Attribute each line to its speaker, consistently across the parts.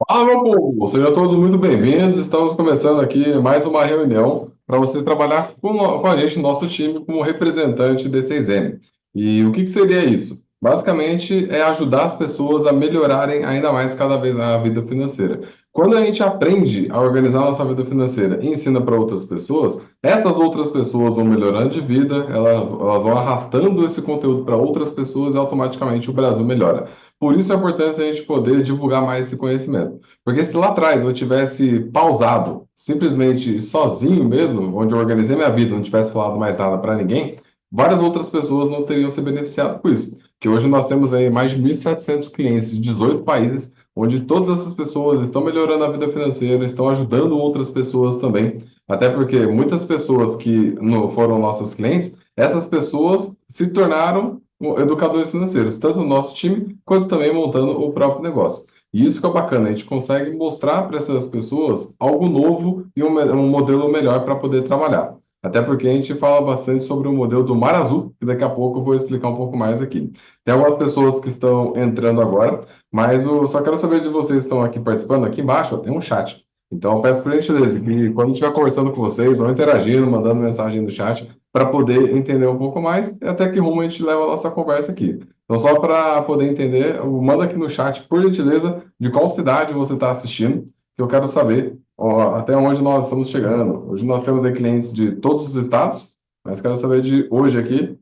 Speaker 1: Fala, meu povo! Sejam todos muito bem-vindos. Estamos começando aqui mais uma reunião para você trabalhar com a gente, nosso time, como representante D6M. E o que seria isso? Basicamente, é ajudar as pessoas a melhorarem ainda mais cada vez a vida financeira. Quando a gente aprende a organizar a nossa vida financeira e ensina para outras pessoas, essas outras pessoas vão melhorando de vida, elas vão arrastando esse conteúdo para outras pessoas e automaticamente o Brasil melhora. Por isso a importância de a gente poder divulgar mais esse conhecimento. Porque se lá atrás eu tivesse pausado, simplesmente sozinho mesmo, onde eu organizei minha vida, não tivesse falado mais nada para ninguém, várias outras pessoas não teriam se beneficiado com isso. Que hoje nós temos aí mais de 1.700 clientes de 18 países, onde todas essas pessoas estão melhorando a vida financeira, estão ajudando outras pessoas também. Até porque muitas pessoas que não foram nossos clientes, essas pessoas se tornaram educadores financeiros, tanto no nosso time, quanto também montando o próprio negócio. E isso que é bacana, a gente consegue mostrar para essas pessoas algo novo e um modelo melhor para poder trabalhar. Até porque a gente fala bastante sobre o modelo do Mar Azul, que daqui a pouco eu vou explicar um pouco mais aqui. Tem algumas pessoas que estão entrando agora, mas eu só quero saber de vocês que estão aqui participando. Aqui embaixo, ó, tem um chat. Então, eu peço por gentileza que quando estiver conversando com vocês, ou interagindo, mandando mensagem no chat, para poder entender um pouco mais, e até que rumo a gente leva a nossa conversa aqui. Então, só para poder entender, manda aqui no chat, por gentileza, de qual cidade você está assistindo, que eu quero saber ó, até onde nós estamos chegando. Hoje nós temos aí clientes de todos os estados, mas quero saber de hoje aqui,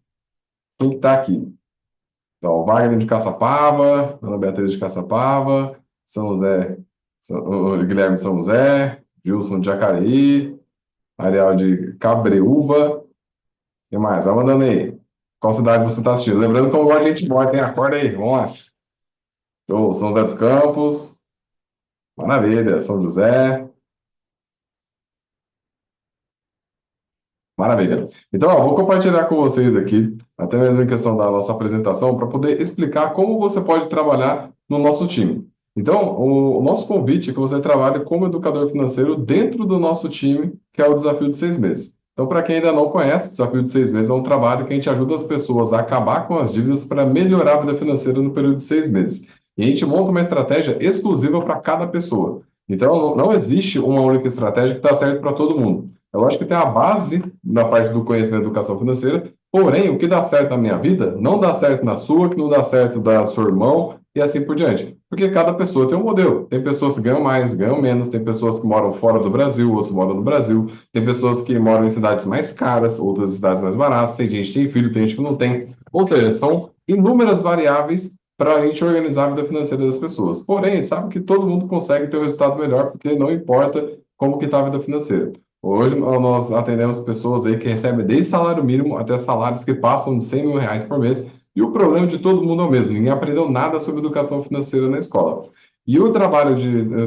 Speaker 1: quem que está aqui. Então, Wagner de Caçapava, Ana Beatriz de Caçapava, São José, o Guilherme de São José, Gilson de Jacareí, Ariel de Cabreúva, e mais? Vai mandando aí. Qual cidade você está assistindo? Lembrando que eu gosto de gente morta, tem acorda aí, vamos lá. Show, São José dos Campos, maravilha, São José, maravilha. Então, ó, vou compartilhar com vocês aqui, até mesmo em questão da nossa apresentação, para poder explicar como você pode trabalhar no nosso time. Então, o nosso convite é que você trabalhe como educador financeiro dentro do nosso time, que é o Desafio de 6 Meses. Então, para quem ainda não conhece, o Desafio de 6 Meses é um trabalho que a gente ajuda as pessoas a acabar com as dívidas para melhorar a vida financeira no período de 6 meses. E a gente monta uma estratégia exclusiva para cada pessoa. Então, não existe uma única estratégia que está certa para todo mundo. É lógico que tem a base na parte do conhecimento da educação financeira, porém, o que dá certo na minha vida não dá certo na sua, que não dá certo da seu irmão e assim por diante. Porque cada pessoa tem um modelo. Tem pessoas que ganham mais, ganham menos, tem pessoas que moram fora do Brasil, outros moram no Brasil, tem pessoas que moram em cidades mais caras, outras em cidades mais baratas, tem gente que tem filho, tem gente que não tem. Ou seja, são inúmeras variáveis para a gente organizar a vida financeira das pessoas. Porém, a gente sabe que todo mundo consegue ter um resultado melhor, porque não importa como que está a vida financeira. Hoje nós atendemos pessoas aí que recebem desde salário mínimo até salários que passam de 100 mil reais por mês. E o problema de todo mundo é o mesmo: ninguém aprendeu nada sobre educação financeira na escola. E o trabalho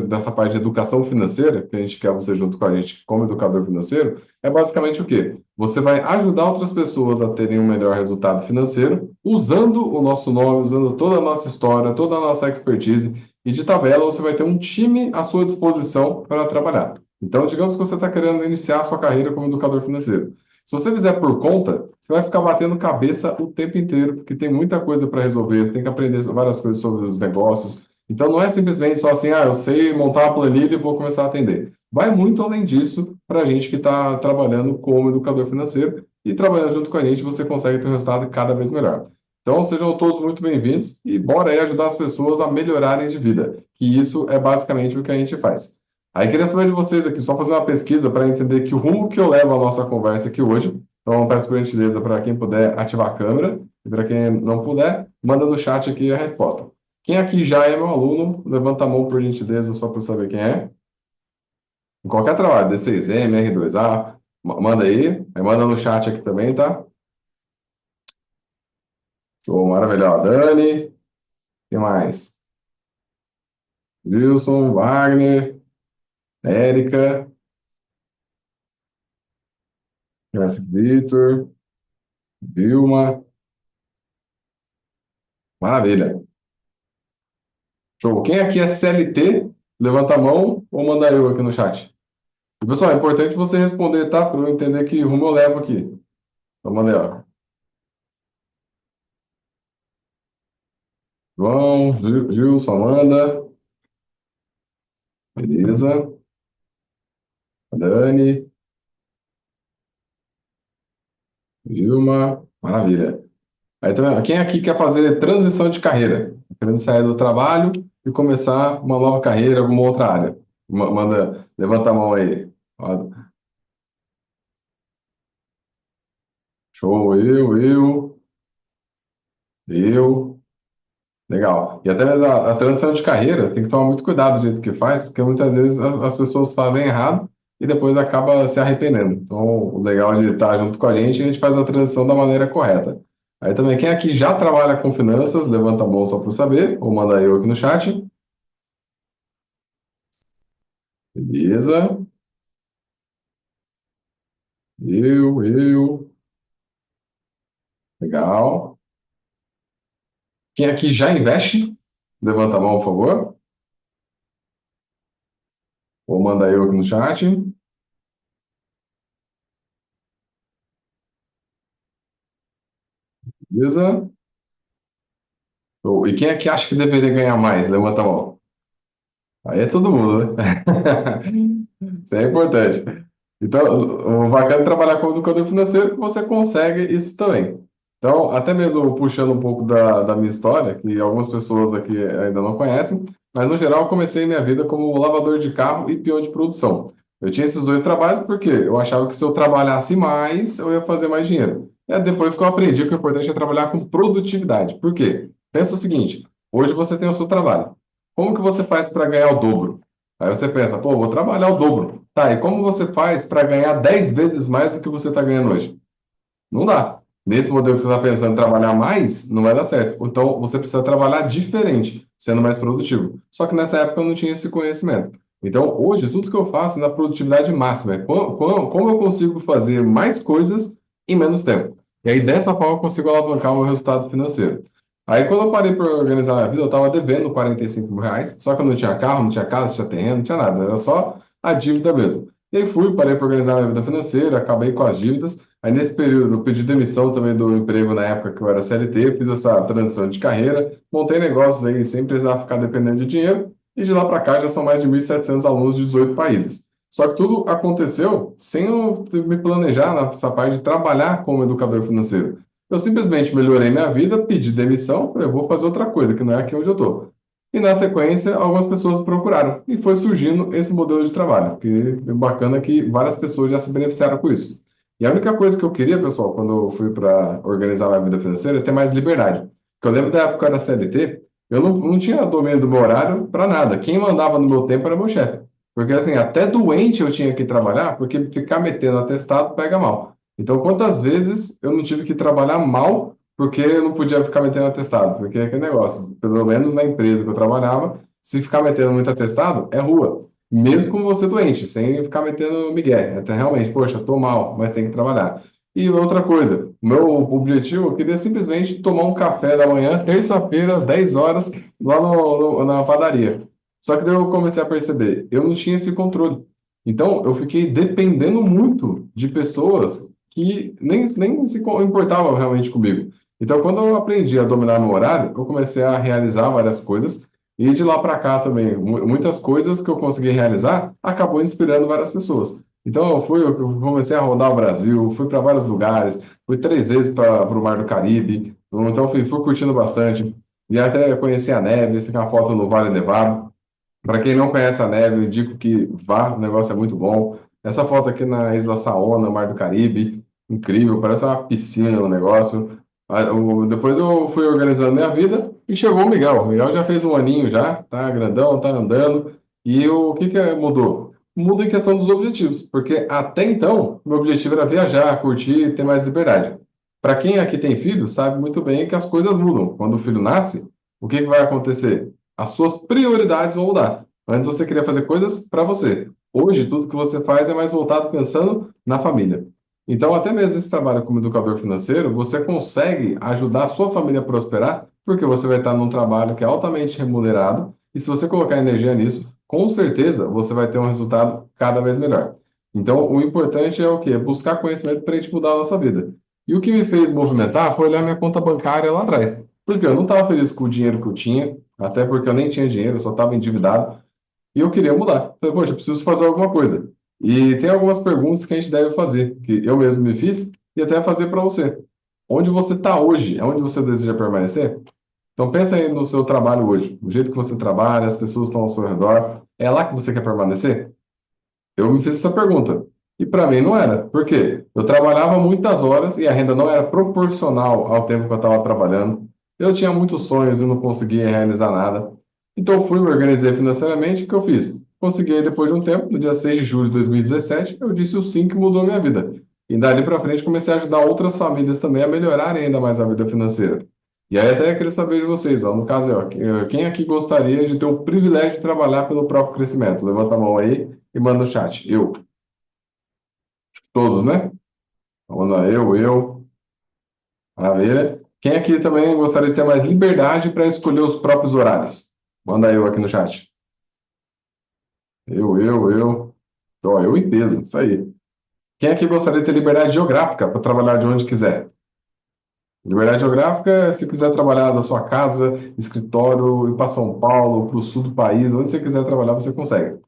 Speaker 1: dessa parte de educação financeira, que a gente quer você junto com a gente como educador financeiro, é basicamente o quê? Você vai ajudar outras pessoas a terem um melhor resultado financeiro, usando o nosso nome, usando toda a nossa história, toda a nossa expertise, e de tabela você vai ter um time à sua disposição para trabalhar. Então, digamos que você está querendo iniciar a sua carreira como educador financeiro. Se você fizer por conta, você vai ficar batendo cabeça o tempo inteiro, porque tem muita coisa para resolver, você tem que aprender várias coisas sobre os negócios. Então, não é simplesmente só assim, eu sei montar uma planilha e vou começar a atender. Vai muito além disso para a gente que está trabalhando como educador financeiro e trabalhando junto com a gente, você consegue ter um resultado cada vez melhor. Então, sejam todos muito bem-vindos e bora aí ajudar as pessoas a melhorarem de vida, que isso é basicamente o que a gente faz. Aí queria saber de vocês aqui, só fazer uma pesquisa para entender que o rumo que eu levo a nossa conversa aqui hoje. Então, peço por gentileza para quem puder ativar a câmera e para quem não puder, manda no chat aqui a resposta. Quem aqui já é meu aluno, levanta a mão por gentileza, só para eu saber quem é. Em qualquer trabalho, D6M, R2A, manda aí manda no chat aqui também, tá? Show, maravilhoso. Dani, quem mais? Wilson, Wagner, Érica, quem mais? Vitor, Vilma, maravilha. Show. Quem aqui é CLT, levanta a mão ou manda eu aqui no chat. E, pessoal, é importante você responder, tá? Para eu entender que rumo eu levo aqui. Então, manda aí, ó. João, Gilson, Amanda. Beleza. Dani, Vilma, maravilha. Aí também, quem aqui quer fazer transição de carreira? Querendo sair do trabalho e começar uma nova carreira, alguma outra área? Manda, levanta a mão aí. Ó, show, eu. Legal. E até mesmo a transição de carreira tem que tomar muito cuidado do jeito que faz, porque muitas vezes as pessoas fazem errado e depois acaba se arrependendo. Então, o legal de estar junto com a gente faz a transição da maneira correta. Aí também, quem aqui já trabalha com finanças, levanta a mão só para saber, ou manda eu aqui no chat. Beleza. Eu. Legal. Quem aqui já investe? Levanta a mão, por favor. Ou manda eu aqui no chat. Beleza. E quem aqui acha que deveria ganhar mais? Levanta a mão. Aí é todo mundo, né? Isso é importante. Então, o bacana é trabalhar como educador financeiro que você consegue isso também. Então, até mesmo puxando um pouco da minha história, que algumas pessoas aqui ainda não conhecem, mas no geral eu comecei minha vida como lavador de carro e peão de produção. Eu tinha esses dois trabalhos porque eu achava que se eu trabalhasse mais, eu ia fazer mais dinheiro. É depois que eu aprendi que o importante é trabalhar com produtividade. Por quê? Pensa o seguinte, hoje você tem o seu trabalho. Como que você faz para ganhar o dobro? Aí você pensa, pô, vou trabalhar o dobro. Tá, e como você faz para ganhar 10 vezes mais do que você está ganhando hoje? Não dá. Nesse modelo que você está pensando em trabalhar mais, não vai dar certo. Então, você precisa trabalhar diferente, sendo mais produtivo. Só que nessa época eu não tinha esse conhecimento. Então, hoje, tudo que eu faço é na produtividade máxima. É como eu consigo fazer mais coisas em menos tempo. E aí, dessa forma, eu consigo alavancar o meu resultado financeiro. Aí, quando eu parei para organizar minha vida, eu estava devendo 45 mil reais, só que eu não tinha carro, não tinha casa, não tinha terreno, não tinha nada. Era só a dívida mesmo. E aí fui, parei para organizar minha vida financeira, acabei com as dívidas. Aí, nesse período, eu pedi demissão também do emprego na época que eu era CLT, fiz essa transição de carreira, montei negócios aí sem precisar ficar dependendo de dinheiro, e de lá para cá já são mais de 1.700 alunos de 18 países. Só que tudo aconteceu sem eu me planejar nessa parte de trabalhar como educador financeiro. Eu simplesmente melhorei minha vida, pedi demissão, falei, eu vou fazer outra coisa, que não é aqui onde eu estou. E na sequência, algumas pessoas procuraram, e foi surgindo esse modelo de trabalho, que é bacana que várias pessoas já se beneficiaram com isso. E a única coisa que eu queria, pessoal, quando eu fui para organizar a minha vida financeira, é ter mais liberdade. Porque eu lembro da época que eu era CLT, eu não tinha domínio do meu horário para nada. Quem mandava no meu tempo era meu chefe. Porque, assim, até doente eu tinha que trabalhar, porque ficar metendo atestado pega mal. Então, quantas vezes eu não tive que trabalhar mal porque eu não podia ficar metendo atestado? Porque é aquele negócio, pelo menos na empresa que eu trabalhava, se ficar metendo muito atestado, é rua mesmo com você doente, sem ficar metendo migué. Até realmente, poxa, tô mal, mas tem que trabalhar. E outra coisa, meu objetivo, eu queria simplesmente tomar um café da manhã, terça-feira, às 10 horas, lá na padaria. Só que daí eu comecei a perceber, eu não tinha esse controle. Então, eu fiquei dependendo muito de pessoas que nem se importavam realmente comigo. Então, quando eu aprendi a dominar meu horário, eu comecei a realizar várias coisas e de lá para cá também, muitas coisas que eu consegui realizar acabou inspirando várias pessoas. Então, eu comecei a rodar o Brasil, fui para vários lugares, fui 3 vezes para o Mar do Caribe, então fui curtindo bastante. E até conheci a neve, essa aqui é uma foto no Vale Nevado. Para quem não conhece a neve, eu indico que vá, o negócio é muito bom. Essa foto aqui na Isla Saona, Mar do Caribe, incrível, parece uma piscina o negócio. Depois eu fui organizando minha vida e chegou o Miguel. O Miguel já fez um aninho já, tá grandão, tá andando. E o que que mudou? Muda em questão dos objetivos, porque até então, meu objetivo era viajar, curtir, ter mais liberdade. Para quem aqui tem filho, sabe muito bem que as coisas mudam. Quando o filho nasce, o que que vai acontecer? As suas prioridades vão mudar. Antes você queria fazer coisas para você. Hoje, tudo que você faz é mais voltado pensando na família. Então, até mesmo esse trabalho como educador financeiro, você consegue ajudar a sua família a prosperar, porque você vai estar num trabalho que é altamente remunerado, e se você colocar energia nisso, com certeza você vai ter um resultado cada vez melhor. Então, o importante é o quê? Buscar conhecimento para a gente mudar a nossa vida. E o que me fez movimentar foi olhar minha conta bancária lá atrás. Porque eu não estava feliz com o dinheiro que eu tinha, até porque eu nem tinha dinheiro, eu só estava endividado. E eu queria mudar. Falei, poxa, eu preciso fazer alguma coisa. E tem algumas perguntas que a gente deve fazer, que eu mesmo me fiz, e até fazer para você. Onde você está hoje? É onde você deseja permanecer? Então pensa aí no seu trabalho hoje, o jeito que você trabalha, as pessoas estão ao seu redor, é lá que você quer permanecer? Eu me fiz essa pergunta. E para mim não era. Por quê? Eu trabalhava muitas horas e a renda não era proporcional ao tempo que eu estava trabalhando. Eu tinha muitos sonhos e não conseguia realizar nada. Então eu fui, me organizei financeiramente, o que eu fiz? Consegui aí, depois de um tempo, no dia 6 de julho de 2017, eu disse o sim que mudou a minha vida. E dali para frente comecei a ajudar outras famílias também a melhorarem ainda mais a vida financeira. E aí até queria saber de vocês, ó, no caso, ó, quem aqui gostaria de ter o privilégio de trabalhar pelo próprio crescimento? Levanta a mão aí e manda no chat. Eu. Todos, né? Manda eu. Maravilha. Quem aqui também gostaria de ter mais liberdade para escolher os próprios horários? Manda eu aqui no chat. Eu. Ó, eu em peso, isso aí. Quem aqui gostaria de ter liberdade geográfica para trabalhar de onde quiser? Liberdade geográfica, é se quiser trabalhar da sua casa, escritório, ir para São Paulo, para o sul do país, onde você quiser trabalhar, você consegue.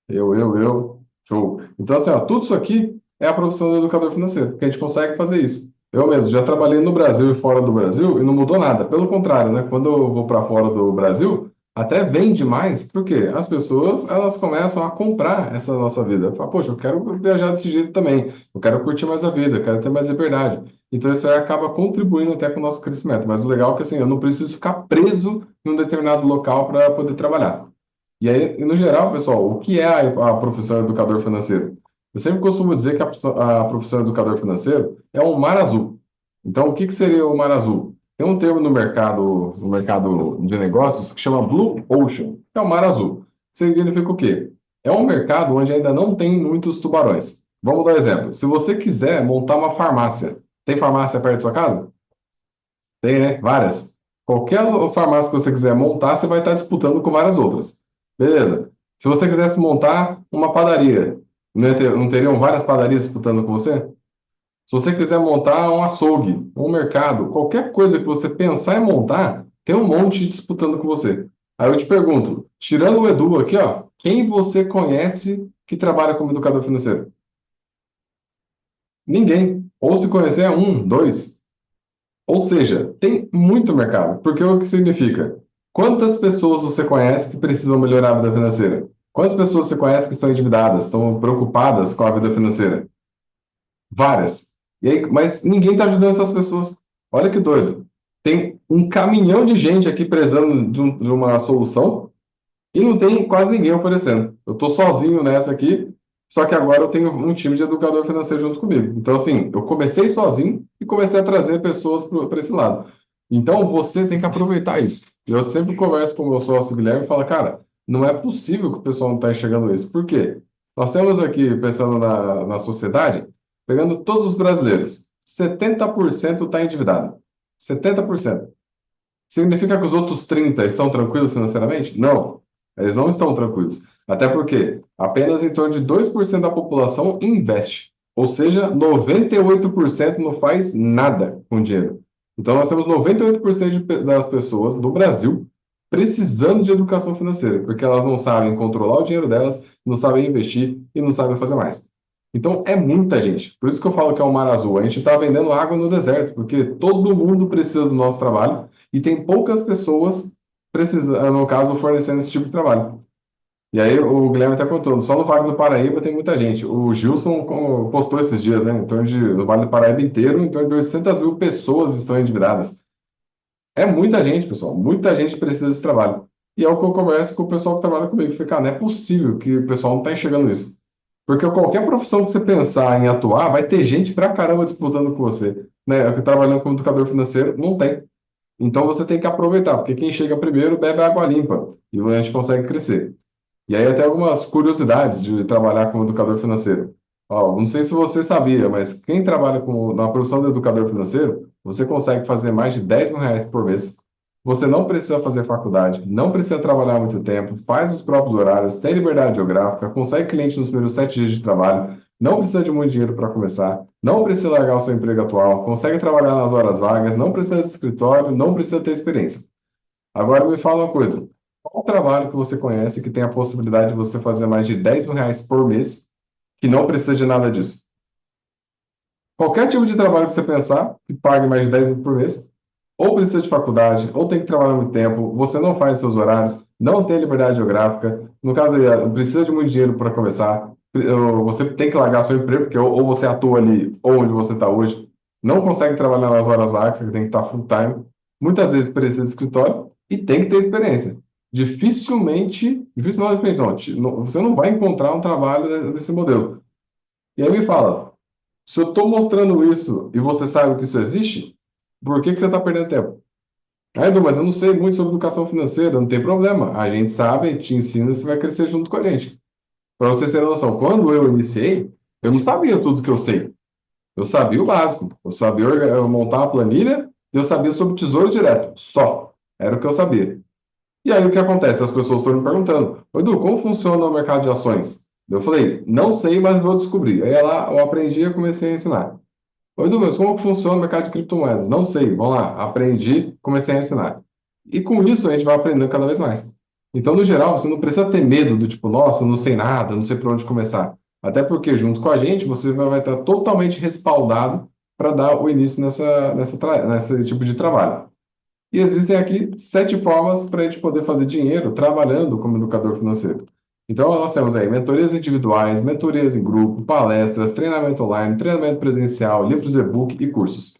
Speaker 1: Eu. Show. Então, assim, ó, tudo isso aqui é a profissão do educador financeiro, porque a gente consegue fazer isso. Eu mesmo já trabalhei no Brasil e fora do Brasil e não mudou nada. Pelo contrário, né? Quando eu vou para fora do Brasil, até vende mais, porque as pessoas elas começam a comprar essa nossa vida. Fala, poxa, eu quero viajar desse jeito também, eu quero curtir mais a vida, eu quero ter mais liberdade. Então isso aí acaba contribuindo até com o nosso crescimento. Mas o legal é que assim, eu não preciso ficar preso em um determinado local para poder trabalhar. E aí, e no geral, pessoal, o que é a profissão educador financeiro? Eu sempre costumo dizer que a profissão educador financeiro é um mar azul. Então, o que que seria o mar azul? Tem um termo no mercado de negócios que chama Blue Ocean, que é o mar azul. Significa o quê? É um mercado onde ainda não tem muitos tubarões. Vamos dar um exemplo. Se você quiser montar uma farmácia, tem farmácia perto da sua casa? Tem, né? Várias. Qualquer farmácia que você quiser montar, você vai estar disputando com várias outras. Beleza. Se você quisesse montar uma padaria, não teriam várias padarias disputando com você? Se você quiser montar um açougue, um mercado, qualquer coisa que você pensar em montar, tem um monte disputando com você. Aí eu te pergunto, tirando o Edu aqui, ó, quem você conhece que trabalha como educador financeiro? Ninguém. Ou se conhecer é um, dois. Ou seja, tem muito mercado. Porque o que significa? Quantas pessoas você conhece que precisam melhorar a vida financeira? Quantas pessoas você conhece que estão endividadas, estão preocupadas com a vida financeira? Várias. E aí, mas ninguém está ajudando essas pessoas. Olha que doido. Tem um caminhão de gente aqui precisando de uma solução e não tem quase ninguém oferecendo. Eu estou sozinho nessa aqui, só que agora eu tenho um time de educador financeiro junto comigo. Então, assim, eu comecei sozinho e comecei a trazer pessoas para esse lado. Então, você tem que aproveitar isso. Eu sempre converso com o meu sócio Guilherme e falo, cara, não é possível que o pessoal não está enxergando isso. Por quê? Nós temos aqui, pensando na sociedade, pegando todos os brasileiros, 70% está endividado. 70%. Significa que os outros 30 estão tranquilos financeiramente? Não, eles não estão tranquilos. Até porque apenas em torno de 2% da população investe. Ou seja, 98% não faz nada com dinheiro. Então, nós temos 98% das pessoas do Brasil precisando de educação financeira, porque elas não sabem controlar o dinheiro delas, não sabem investir e não sabem fazer mais. Então, é muita gente. Por isso que eu falo que é o mar azul. A gente está vendendo água no deserto, porque todo mundo precisa do nosso trabalho e tem poucas pessoas precisando, no caso, fornecendo esse tipo de trabalho. E aí o Guilherme está contando, só no Vale do Paraíba tem muita gente. O Gilson postou esses dias, né, no Vale do Paraíba inteiro, em torno de 800 mil pessoas estão endividadas. É muita gente, pessoal, muita gente precisa desse trabalho. E é o que eu converso com o pessoal que trabalha comigo. Fica, cara, não é possível que o pessoal não está enxergando isso. Porque qualquer profissão que você pensar em atuar, vai ter gente pra caramba disputando com você. Né? Trabalhando como educador financeiro, não tem. Então você tem que aproveitar, porque quem chega primeiro bebe água limpa e a gente consegue crescer. E aí até algumas curiosidades de trabalhar como educador financeiro. Ó, não sei se você sabia, mas quem trabalha na profissão de educador financeiro, você consegue fazer mais de R$ 10.000 por mês. Você não precisa fazer faculdade, não precisa trabalhar muito tempo, faz os próprios horários, tem liberdade geográfica, consegue cliente nos primeiros 7 dias de trabalho, não precisa de muito dinheiro para começar, não precisa largar o seu emprego atual, consegue trabalhar nas horas vagas, não precisa de escritório, não precisa ter experiência. Agora me fala uma coisa. Qual trabalho que você conhece que tem a possibilidade de você fazer mais de R$ 10.000 por mês, que não precisa de nada disso? Qualquer tipo de trabalho que você pensar, que pague mais de 10 mil por mês, ou precisa de faculdade, ou tem que trabalhar muito tempo, você não faz seus horários, não tem liberdade geográfica, no caso aí, precisa de muito dinheiro para começar, você tem que largar seu emprego, porque ou você atua ali, ou onde você está hoje, não consegue trabalhar nas horas lá, que você tem que estar full time, muitas vezes precisa de escritório, e tem que ter experiência. Dificilmente não, você não vai encontrar um trabalho desse modelo. E aí me fala, se eu estou mostrando isso e você sabe que isso existe, por que que você está perdendo tempo? Ah, Edu, mas eu não sei muito sobre educação financeira, não tem problema. A gente sabe, a gente te ensina, você vai crescer junto com a gente. Para vocês terem noção, quando eu iniciei, eu não sabia tudo que eu sei. Eu sabia o básico. Eu sabia montar uma planilha e eu sabia sobre tesouro direto. Só. Era o que eu sabia. E aí o que acontece? As pessoas estão me perguntando, "Ô, Edu, como funciona o mercado de ações?" Eu falei, não sei, mas vou descobrir. Aí lá eu aprendi e comecei a ensinar. Oi, Douglas, como que funciona o mercado de criptomoedas? Não sei, vamos lá, aprendi, comecei a ensinar. E com isso a gente vai aprendendo cada vez mais. Então, no geral, você não precisa ter medo do tipo, nossa, eu não sei nada, não sei por onde começar. Até porque, junto com a gente, você vai estar totalmente respaldado para dar o início nesse tipo de trabalho. E existem aqui 7 formas para a gente poder fazer dinheiro trabalhando como educador financeiro. Então, nós temos aí mentorias individuais, mentorias em grupo, palestras, treinamento online, treinamento presencial, livros e-book e cursos.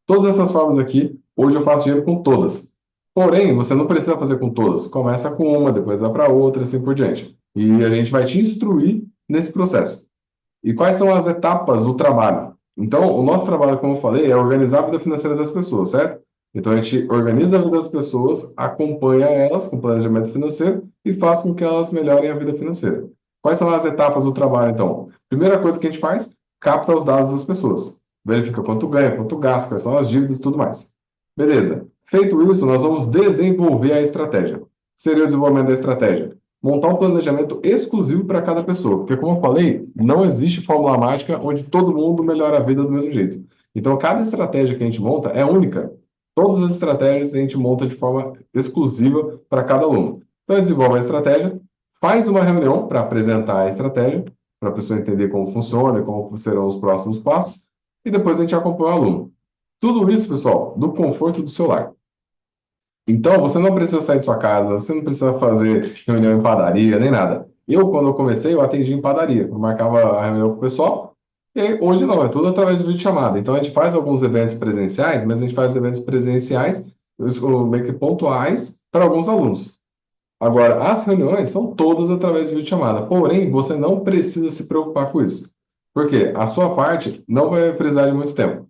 Speaker 1: Todas essas formas aqui, hoje eu faço dinheiro com todas. Porém, você não precisa fazer com todas. Começa com uma, depois vai para outra, assim por diante. E a gente vai te instruir nesse processo. E quais são as etapas do trabalho? Então, o nosso trabalho, como eu falei, é organizar a vida financeira das pessoas, certo? Então, a gente organiza a vida das pessoas, acompanha elas com planejamento financeiro e faz com que elas melhorem a vida financeira. Quais são as etapas do trabalho, então? Primeira coisa que a gente faz, capta os dados das pessoas. Verifica quanto ganha, quanto gasta, quais são as dívidas e tudo mais. Beleza. Feito isso, nós vamos desenvolver a estratégia. O que seria o desenvolvimento da estratégia? Montar um planejamento exclusivo para cada pessoa. Porque, como eu falei, não existe fórmula mágica onde todo mundo melhora a vida do mesmo jeito. Então, cada estratégia que a gente monta é única. Todas as estratégias a gente monta de forma exclusiva para cada aluno. Então, desenvolve a estratégia, faz uma reunião para apresentar a estratégia, para a pessoa entender como funciona, como serão os próximos passos, e depois a gente acompanha o aluno. Tudo isso, pessoal, no conforto do seu lar. Então, você não precisa sair de sua casa, você não precisa fazer reunião em padaria, nem nada. Eu, quando eu comecei, eu atendi em padaria. Eu marcava a reunião com o pessoal, e aí, hoje não, é tudo através do videochamada. Então, a gente faz alguns eventos presenciais, mas a gente faz eventos presenciais meio que pontuais para alguns alunos. Agora, as reuniões são todas através de videochamada. Porém, você não precisa se preocupar com isso. Porque a sua parte não vai precisar de muito tempo.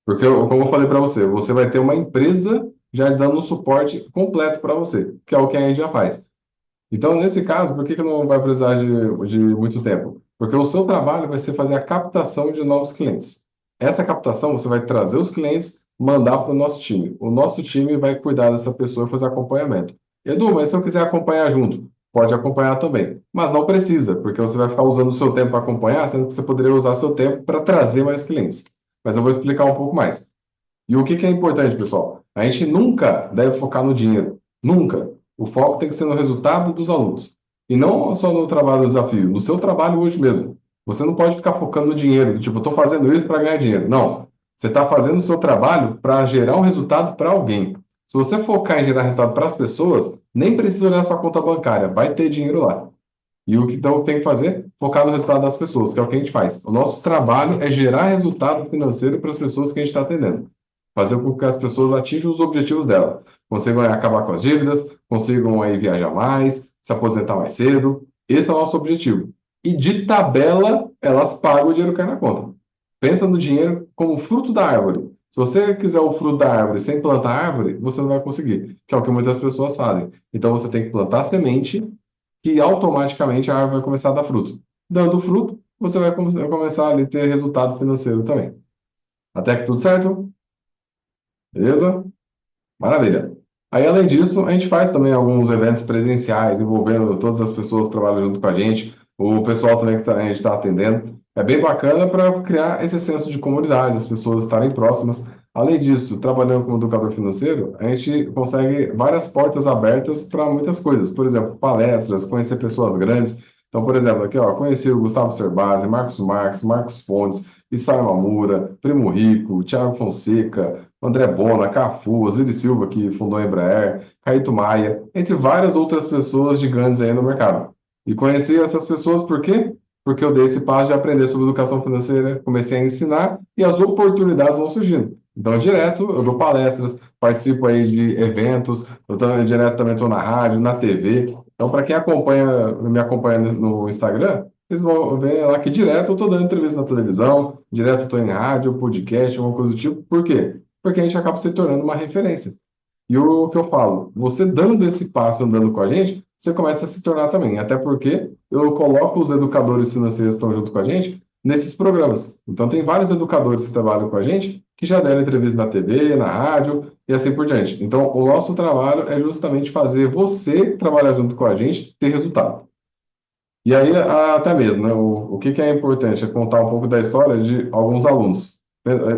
Speaker 1: Porque, como eu falei para você, você vai ter uma empresa já dando um suporte completo para você, que é o que a gente já faz. Então, nesse caso, por que que não vai precisar de muito tempo? Porque o seu trabalho vai ser fazer a captação de novos clientes. Essa captação, você vai trazer os clientes, mandar para o nosso time. O nosso time vai cuidar dessa pessoa e fazer acompanhamento. Edu, mas se eu quiser acompanhar junto, pode acompanhar também. Mas não precisa, porque você vai ficar usando o seu tempo para acompanhar, sendo que você poderia usar seu tempo para trazer mais clientes. Mas eu vou explicar um pouco mais. E o que que é importante, pessoal? A gente nunca deve focar no dinheiro. Nunca. O foco tem que ser no resultado dos alunos. E não só no trabalho do desafio, no seu trabalho hoje mesmo. Você não pode ficar focando no dinheiro, tipo, eu estou fazendo isso para ganhar dinheiro. Não. Você está fazendo o seu trabalho para gerar um resultado para alguém. Se você focar em gerar resultado para as pessoas, nem precisa olhar sua conta bancária, vai ter dinheiro lá. E o que então tem que fazer? Focar no resultado das pessoas, que é o que a gente faz. O nosso trabalho é gerar resultado financeiro para as pessoas que a gente está atendendo. Fazer com que as pessoas atinjam os objetivos dela. Consigam acabar com as dívidas, consigam aí viajar mais, se aposentar mais cedo. Esse é o nosso objetivo. E de tabela, elas pagam o dinheiro que cai na conta. Pensa no dinheiro como fruto da árvore. Se você quiser o fruto da árvore sem plantar árvore, você não vai conseguir, que é o que muitas pessoas fazem. Então você tem que plantar semente que automaticamente a árvore vai começar a dar fruto. Dando fruto, você vai começar a ter resultado financeiro também. Até que tudo certo? Beleza? Maravilha. Aí, além disso, a gente faz também alguns eventos presenciais envolvendo todas as pessoas que trabalham junto com a gente, o pessoal também que a gente está atendendo. É bem bacana para criar esse senso de comunidade, as pessoas estarem próximas. Além disso, trabalhando como educador financeiro, a gente consegue várias portas abertas para muitas coisas. Por exemplo, palestras, conhecer pessoas grandes. Então, por exemplo, aqui, ó, conheci o Gustavo Cerbasi, Marcos Marques, Marcos Fontes, Issaia Mamura, Primo Rico, Thiago Fonseca, André Bona, Cafu, Osiris Silva, que fundou a Embraer, Caíto Maia, entre várias outras pessoas gigantes aí no mercado. E conheci essas pessoas por quê? Porque eu dei esse passo de aprender sobre educação financeira, comecei a ensinar e as oportunidades vão surgindo. Então, direto, eu dou palestras, participo aí de eventos, eu também, direto também estou na rádio, na TV. Então, para quem acompanha, me acompanha no Instagram, eles vão ver lá que direto eu estou dando entrevista na televisão, direto eu estou em rádio, podcast, alguma coisa do tipo. Por quê? Porque a gente acaba se tornando uma referência. E o que eu falo, você dando esse passo, andando com a gente, você começa a se tornar também. Até porque eu coloco os educadores financeiros que estão junto com a gente nesses programas. Então, tem vários educadores que trabalham com a gente que já deram entrevista na TV, na rádio e assim por diante. Então, o nosso trabalho é justamente fazer você trabalhar junto com a gente, ter resultado. E aí, até mesmo, né, o que é importante é contar um pouco da história de alguns alunos.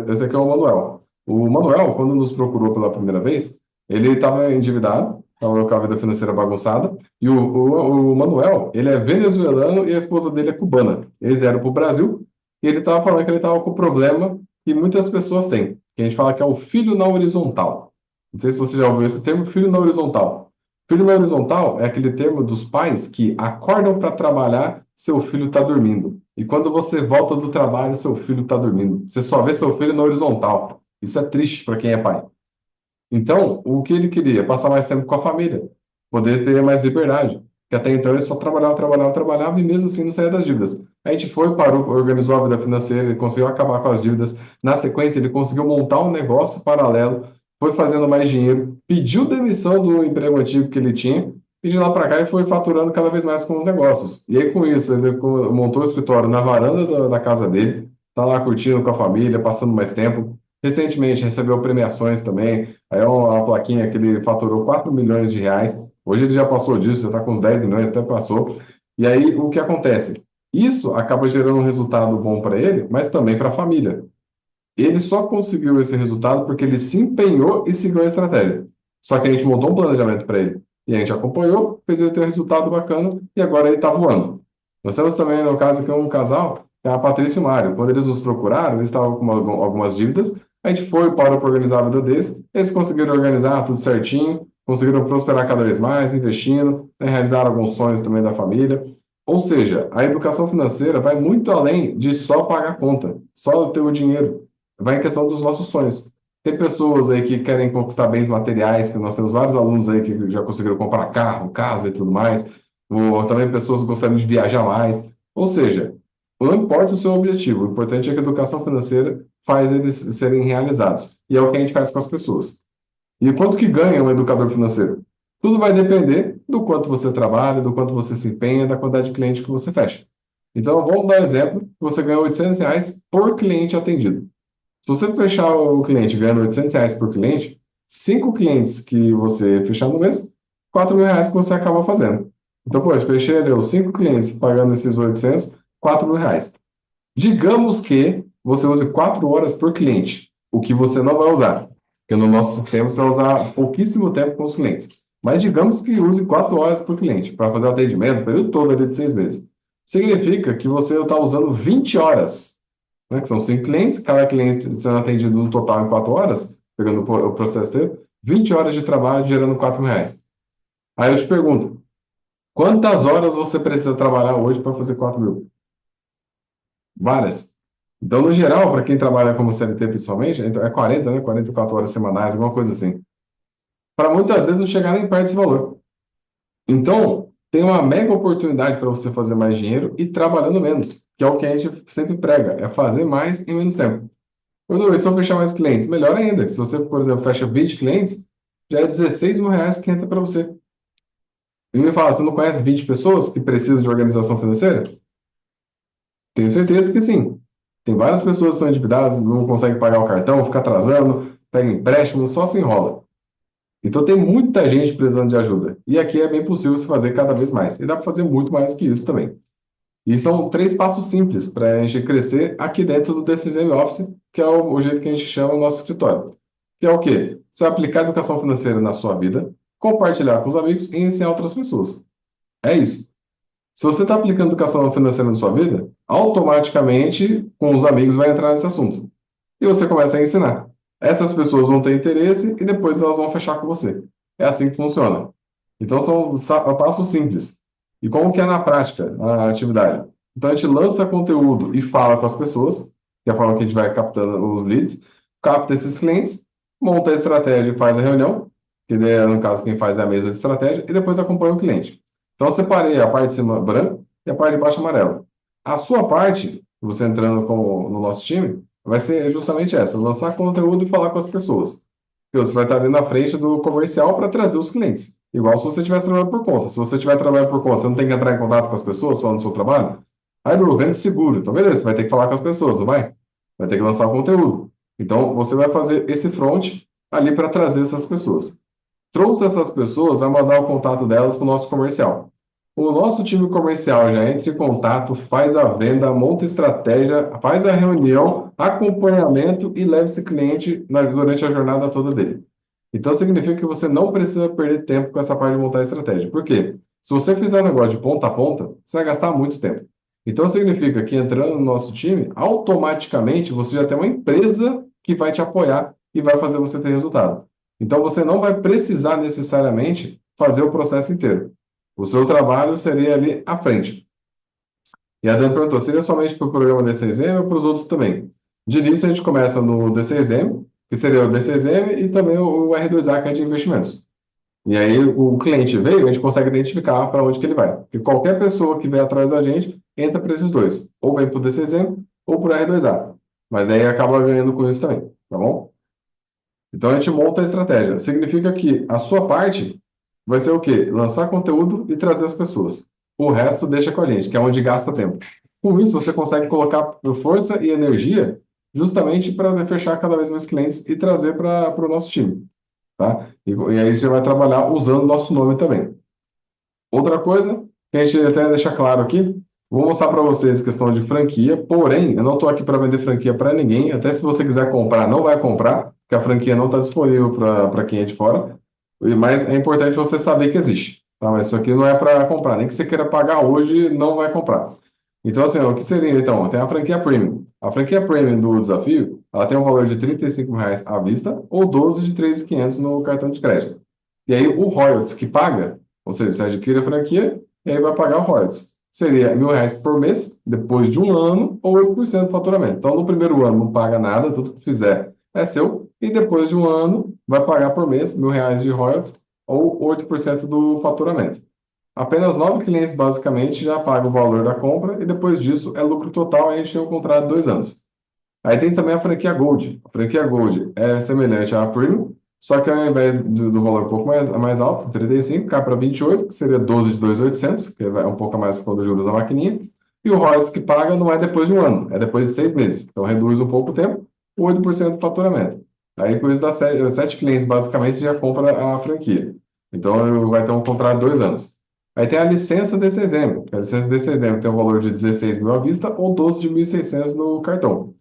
Speaker 1: Esse aqui é o Manuel. O Manuel, quando nos procurou pela primeira vez, ele estava endividado, estava com a vida financeira bagunçada, e o Manuel, ele é venezuelano e a esposa dele é cubana. Eles vieram para o Brasil e ele estava falando que ele estava com o problema que muitas pessoas têm, que a gente fala que é o filho na horizontal. Não sei se você já ouviu esse termo, filho na horizontal. Filho na horizontal é aquele termo dos pais que acordam para trabalhar, seu filho está dormindo. E quando você volta do trabalho, seu filho está dormindo. Você só vê seu filho na horizontal. Isso é triste para quem é pai. Então, o que ele queria? Passar mais tempo com a família, poder ter mais liberdade. Que até então ele só trabalhava, trabalhava, trabalhava e mesmo assim não saía das dívidas. A gente foi, parou, organizou a vida financeira, ele conseguiu acabar com as dívidas. Na sequência, ele conseguiu montar um negócio paralelo, foi fazendo mais dinheiro, pediu demissão do emprego antigo que ele tinha e de lá para cá ele foi faturando cada vez mais com os negócios. E aí com isso, ele montou o escritório na varanda da casa dele, tá lá curtindo com a família, passando mais tempo. Recentemente recebeu premiações também. Aí é uma plaquinha que ele faturou 4 milhões de reais. Hoje ele já passou disso, já está com uns 10 milhões, até passou. E aí o que acontece? Isso acaba gerando um resultado bom para ele, mas também para a família. Ele só conseguiu esse resultado porque ele se empenhou e seguiu a estratégia. Só que a gente montou um planejamento para ele. E a gente acompanhou, fez ele ter um resultado bacana e agora ele está voando. Nós temos também, no caso aqui, um casal, que é a Patrícia e o Mário. Quando eles nos procuraram, eles estavam com algumas dívidas. A gente foi para organizar a vida deles. Eles conseguiram organizar tudo certinho, conseguiram prosperar cada vez mais, investindo, né, realizar alguns sonhos também da família. Ou seja, a educação financeira vai muito além de só pagar conta, só ter o dinheiro. Vai em questão dos nossos sonhos. Tem pessoas aí que querem conquistar bens materiais, que nós temos vários alunos aí que já conseguiram comprar carro, casa e tudo mais. Ou também pessoas que gostariam de viajar mais. Ou seja, não importa o seu objetivo, o importante é que a educação financeira faz eles serem realizados. E é o que a gente faz com as pessoas. E quanto que ganha um educador financeiro? Tudo vai depender do quanto você trabalha, do quanto você se empenha, da quantidade de cliente que você fecha. Então, vamos dar um exemplo. Você ganha R$ 800 por cliente atendido. Se você fechar o cliente ganhando R$ 800 por cliente, 5 clientes que você fechar no mês, R$ 4.000 que você acaba fazendo. Então, pô, eu fechei ali os 5 clientes pagando esses 800, R$ 4.000. Digamos que você use 4 horas por cliente, o que você não vai usar, porque no nosso sistema você vai usar pouquíssimo tempo com os clientes. Mas digamos que use 4 horas por cliente para fazer o atendimento, o período todo ali de 6 meses. Significa que você está usando 20 horas, né, que são 5 clientes, cada cliente sendo atendido no total em 4 horas, pegando o processo dele, 20 horas de trabalho gerando R$ 4.000. Aí eu te pergunto, quantas horas você precisa trabalhar hoje para fazer 4.000? Várias. Então, no geral, para quem trabalha como CLT pessoalmente, então é 40, né? 44 horas semanais, alguma coisa assim. Para muitas vezes não chegar nem perto desse valor. Então, tem uma mega oportunidade para você fazer mais dinheiro e trabalhando menos, que é o que a gente sempre prega, é fazer mais em menos tempo. Quando se eu fechar mais clientes, melhor ainda. Se você, por exemplo, fecha 20 clientes, já é R$ 16.000 que entra para você. E me fala, você não conhece 20 pessoas que precisam de organização financeira? Tenho certeza que sim. Tem várias pessoas que estão endividadas, não conseguem pagar o cartão, fica atrasando, pega empréstimo, só se enrola. Então tem muita gente precisando de ajuda. E aqui é bem possível se fazer cada vez mais. E dá para fazer muito mais que isso também. E são 3 passos simples para a gente crescer aqui dentro do DCZM Office que é o jeito que a gente chama o nosso escritório. Que é o quê? Você vai aplicar educação financeira na sua vida, compartilhar com os amigos e ensinar outras pessoas. É isso. Se você está aplicando educação financeira na sua vida, automaticamente, com os amigos, vai entrar nesse assunto. E você começa a ensinar. Essas pessoas vão ter interesse e depois elas vão fechar com você. É assim que funciona. Então, são passos simples. E como que é na prática a atividade? Então, a gente lança conteúdo e fala com as pessoas, que é a forma que a gente vai captando os leads, capta esses clientes, monta a estratégia e faz a reunião, que daí, no caso, quem faz é a mesa de estratégia, e depois acompanha o cliente. Então, eu separei a parte de cima branca e a parte de baixo amarela. A sua parte, você entrando no nosso time, vai ser justamente essa: lançar conteúdo e falar com as pessoas. Porque você vai estar ali na frente do comercial para trazer os clientes. Igual se você estivesse trabalhando por conta. Se você estiver trabalhando por conta, você não tem que entrar em contato com as pessoas falando do seu trabalho. Aí, Bruno, vende seguro. Então, beleza, você vai ter que falar com as pessoas, não vai? Vai ter que lançar o conteúdo. Então, você vai fazer esse front ali para trazer essas pessoas. Trouxe essas pessoas, vai mandar o contato delas para o nosso comercial. O nosso time comercial já entra em contato, faz a venda, monta estratégia, faz a reunião, acompanhamento e leva esse cliente durante a jornada toda dele. Então, significa que você não precisa perder tempo com essa parte de montar a estratégia. Por quê? Se você fizer um negócio de ponta a ponta, você vai gastar muito tempo. Então, significa que entrando no nosso time, automaticamente você já tem uma empresa que vai te apoiar e vai fazer você ter resultado. Então, você não vai precisar necessariamente fazer o processo inteiro. O seu trabalho seria ali à frente. E a Dan perguntou, seria somente para o programa D6M ou para os outros também? De início, a gente começa no D6M, que seria o D6M, e também o R2A, que é de investimentos. E aí, o cliente veio, a gente consegue identificar para onde que ele vai. Porque qualquer pessoa que vem atrás da gente, entra para esses dois. Ou vem para o D6M, ou para o R2A. Mas aí acaba ganhando com isso também, tá bom? Então, a gente monta a estratégia. Significa que a sua parte vai ser o quê? Lançar conteúdo e trazer as pessoas. O resto deixa com a gente, que é onde gasta tempo. Com isso, você consegue colocar força e energia justamente para fechar cada vez mais clientes e trazer para o nosso time, tá? E aí você vai trabalhar usando o nosso nome também. Outra coisa que a gente até deixa claro aqui, vou mostrar para vocês a questão de franquia, porém, eu não estou aqui para vender franquia para ninguém, até se você quiser comprar, não vai comprar, porque a franquia não está disponível para quem é de fora, mas é importante você saber que existe, tá? Mas isso aqui não é para comprar, nem que você queira pagar hoje, não vai comprar. Então, assim, o que seria, então? Tem a franquia Premium. A franquia Premium do desafio, ela tem um valor de R$ 35 à vista ou 12 de 3.500 no cartão de crédito. E aí, o royalties que paga, ou seja, você adquire a franquia e aí vai pagar o royalties. Seria R$ 1.000 por mês, depois de um ano, ou 8% do faturamento. Então, no primeiro ano não paga nada, tudo que fizer é seu, e depois de um ano vai pagar por mês R$ 1.000 de royalties, ou 8% do faturamento. Apenas 9 clientes, basicamente, já pagam o valor da compra, e depois disso é lucro total, e a gente tem um contrato de 2 anos. Aí tem também a franquia Gold. A franquia Gold é semelhante à Premium, só que ao invés do valor um pouco mais alto, 35, cai para 28, que seria 12 de 2.800, que é um pouco a mais por conta dos juros da maquininha. E o royalties que paga não é depois de um ano, é depois de 6 meses. Então reduz um pouco o tempo, 8% do faturamento. Aí com isso dá 7 clientes, basicamente, você já compra a franquia. Então vai ter um contrato de 2 anos. Aí tem a licença D6M. A licença D6M tem um valor de 16 mil à vista ou 12 de 1.600 no cartão.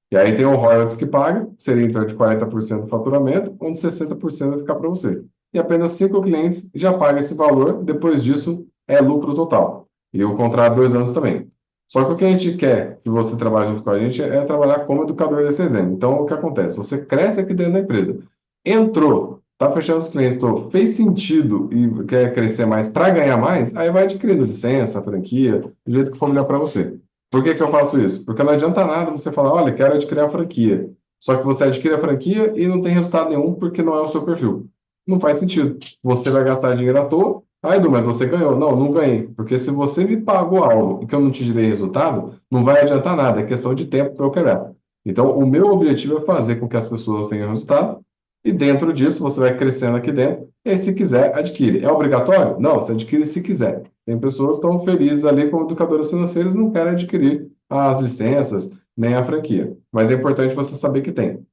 Speaker 1: E aí tem o royalties que paga, seria em torno de 40% do faturamento, onde 60% vai ficar para você. E apenas 5 clientes já pagam esse valor, depois disso é lucro total. E o contrato 2 anos também. Só que o que a gente quer que você trabalhe junto com a gente é trabalhar como educador desse exemplo. Então, o que acontece? Você cresce aqui dentro da empresa. Entrou, está fechando os clientes, fez sentido e quer crescer mais para ganhar mais, aí vai adquirindo licença, franquia, do jeito que for melhor para você. Por que que eu faço isso? Porque não adianta nada você falar, olha, quero adquirir a franquia. Só que você adquire a franquia e não tem resultado nenhum porque não é o seu perfil. Não faz sentido. Você vai gastar dinheiro à toa. Ah, Edu, mas você ganhou. Não, não ganhei. Porque se você me pagou algo e que eu não te gerei resultado, não vai adiantar nada. É questão de tempo para eu quebrar. Então, o meu objetivo é fazer com que as pessoas tenham resultado. E dentro disso, você vai crescendo aqui dentro. E aí, se quiser, adquire. É obrigatório? Não, você adquire se quiser. Tem pessoas que estão felizes ali como educadoras financeiras e não querem adquirir as licenças, nem a franquia. Mas é importante você saber que tem.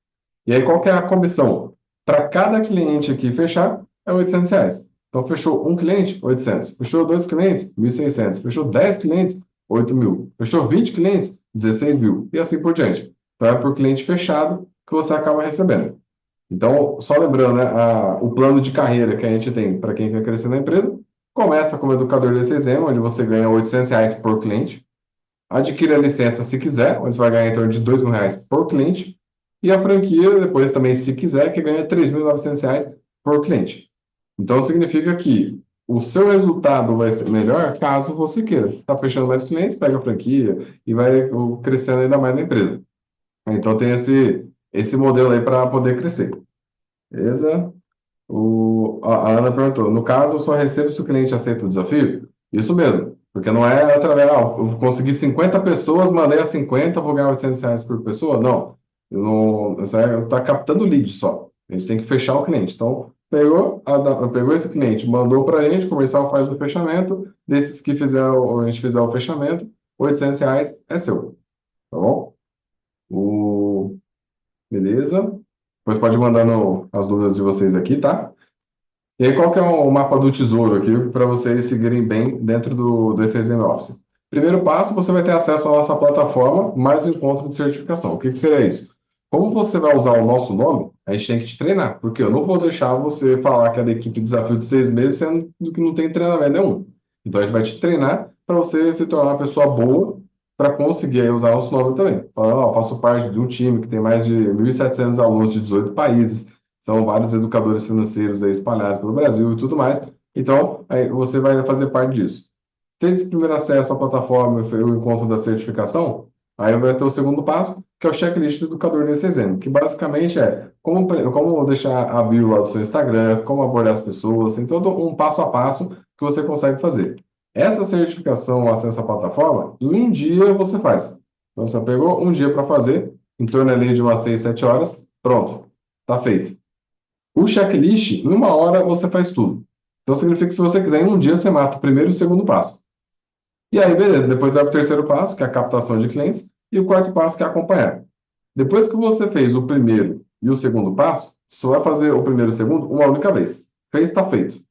Speaker 1: E aí, qual que é a comissão? Para cada cliente aqui fechar, é R$ 800. Então, fechou um cliente, 800. Fechou 2 clientes, 1.600. Fechou 10 clientes, 8 mil. Fechou 20 clientes, 16 mil. E assim por diante. Então é por cliente fechado que você acaba recebendo. Então, só lembrando, né, o plano de carreira que a gente tem para quem quer crescer na empresa, começa como educador de CSM, onde você ganha R$ 800 por cliente. Adquire a licença se quiser, onde você vai ganhar em torno de R$ 2.000 por cliente. E a franquia, depois também, se quiser, que ganha R$ 3.900 por cliente. Então, significa que o seu resultado vai ser melhor caso você queira. Está fechando mais clientes, pega a franquia e vai crescendo ainda mais na empresa. Então, tem esse modelo aí para poder crescer. Beleza? A Ana perguntou: no caso, eu só recebo se o cliente aceita o desafio? Isso mesmo, porque não é através, eu consegui 50 pessoas, mandei a 50, vou ganhar R$ 800 por pessoa? Não, eu não, isso está captando lead só. A gente tem que fechar o cliente. Então, pegou esse cliente, mandou para a gente, o comercial faz o fechamento, desses que a gente fizer o fechamento, R$ 800 é seu, tá bom? Beleza? Depois pode mandar as dúvidas de vocês aqui, tá? E aí, qual que é o mapa do tesouro aqui para vocês seguirem bem dentro desse Exame Office? Primeiro passo, você vai ter acesso à nossa plataforma, mais um encontro de certificação. O que seria isso? Como você vai usar o nosso nome, a gente tem que te treinar, porque eu não vou deixar você falar que é da equipe de desafio de 6 meses, sendo que não tem treinamento nenhum. Então, a gente vai te treinar para você se tornar uma pessoa boa para conseguir aí usar o nosso nome também. Falando, ó, faço parte de um time que tem mais de 1.700 alunos de 18 países, são vários educadores financeiros aí espalhados pelo Brasil e tudo mais. Então, aí você vai fazer parte disso. Fez esse primeiro acesso à plataforma, o encontro da certificação, aí vai ter o segundo passo, que é o checklist do educador nesse exemplo, que basicamente é como deixar a bio lá do seu Instagram, como abordar as pessoas, tem todo um passo a passo que você consegue fazer. Essa certificação, acesso à plataforma, em um dia você faz. Então, você pegou um dia para fazer, em torno ali de umas 6, 7 horas, pronto, está feito. O checklist, em uma hora você faz tudo. Então significa que se você quiser, em um dia você mata o primeiro e o segundo passo. E aí, beleza, depois vai para o terceiro passo, que é a captação de clientes, e o quarto passo, que é acompanhar. Depois que você fez o primeiro e o segundo passo, você só vai fazer o primeiro e o segundo uma única vez. Fez, está feito.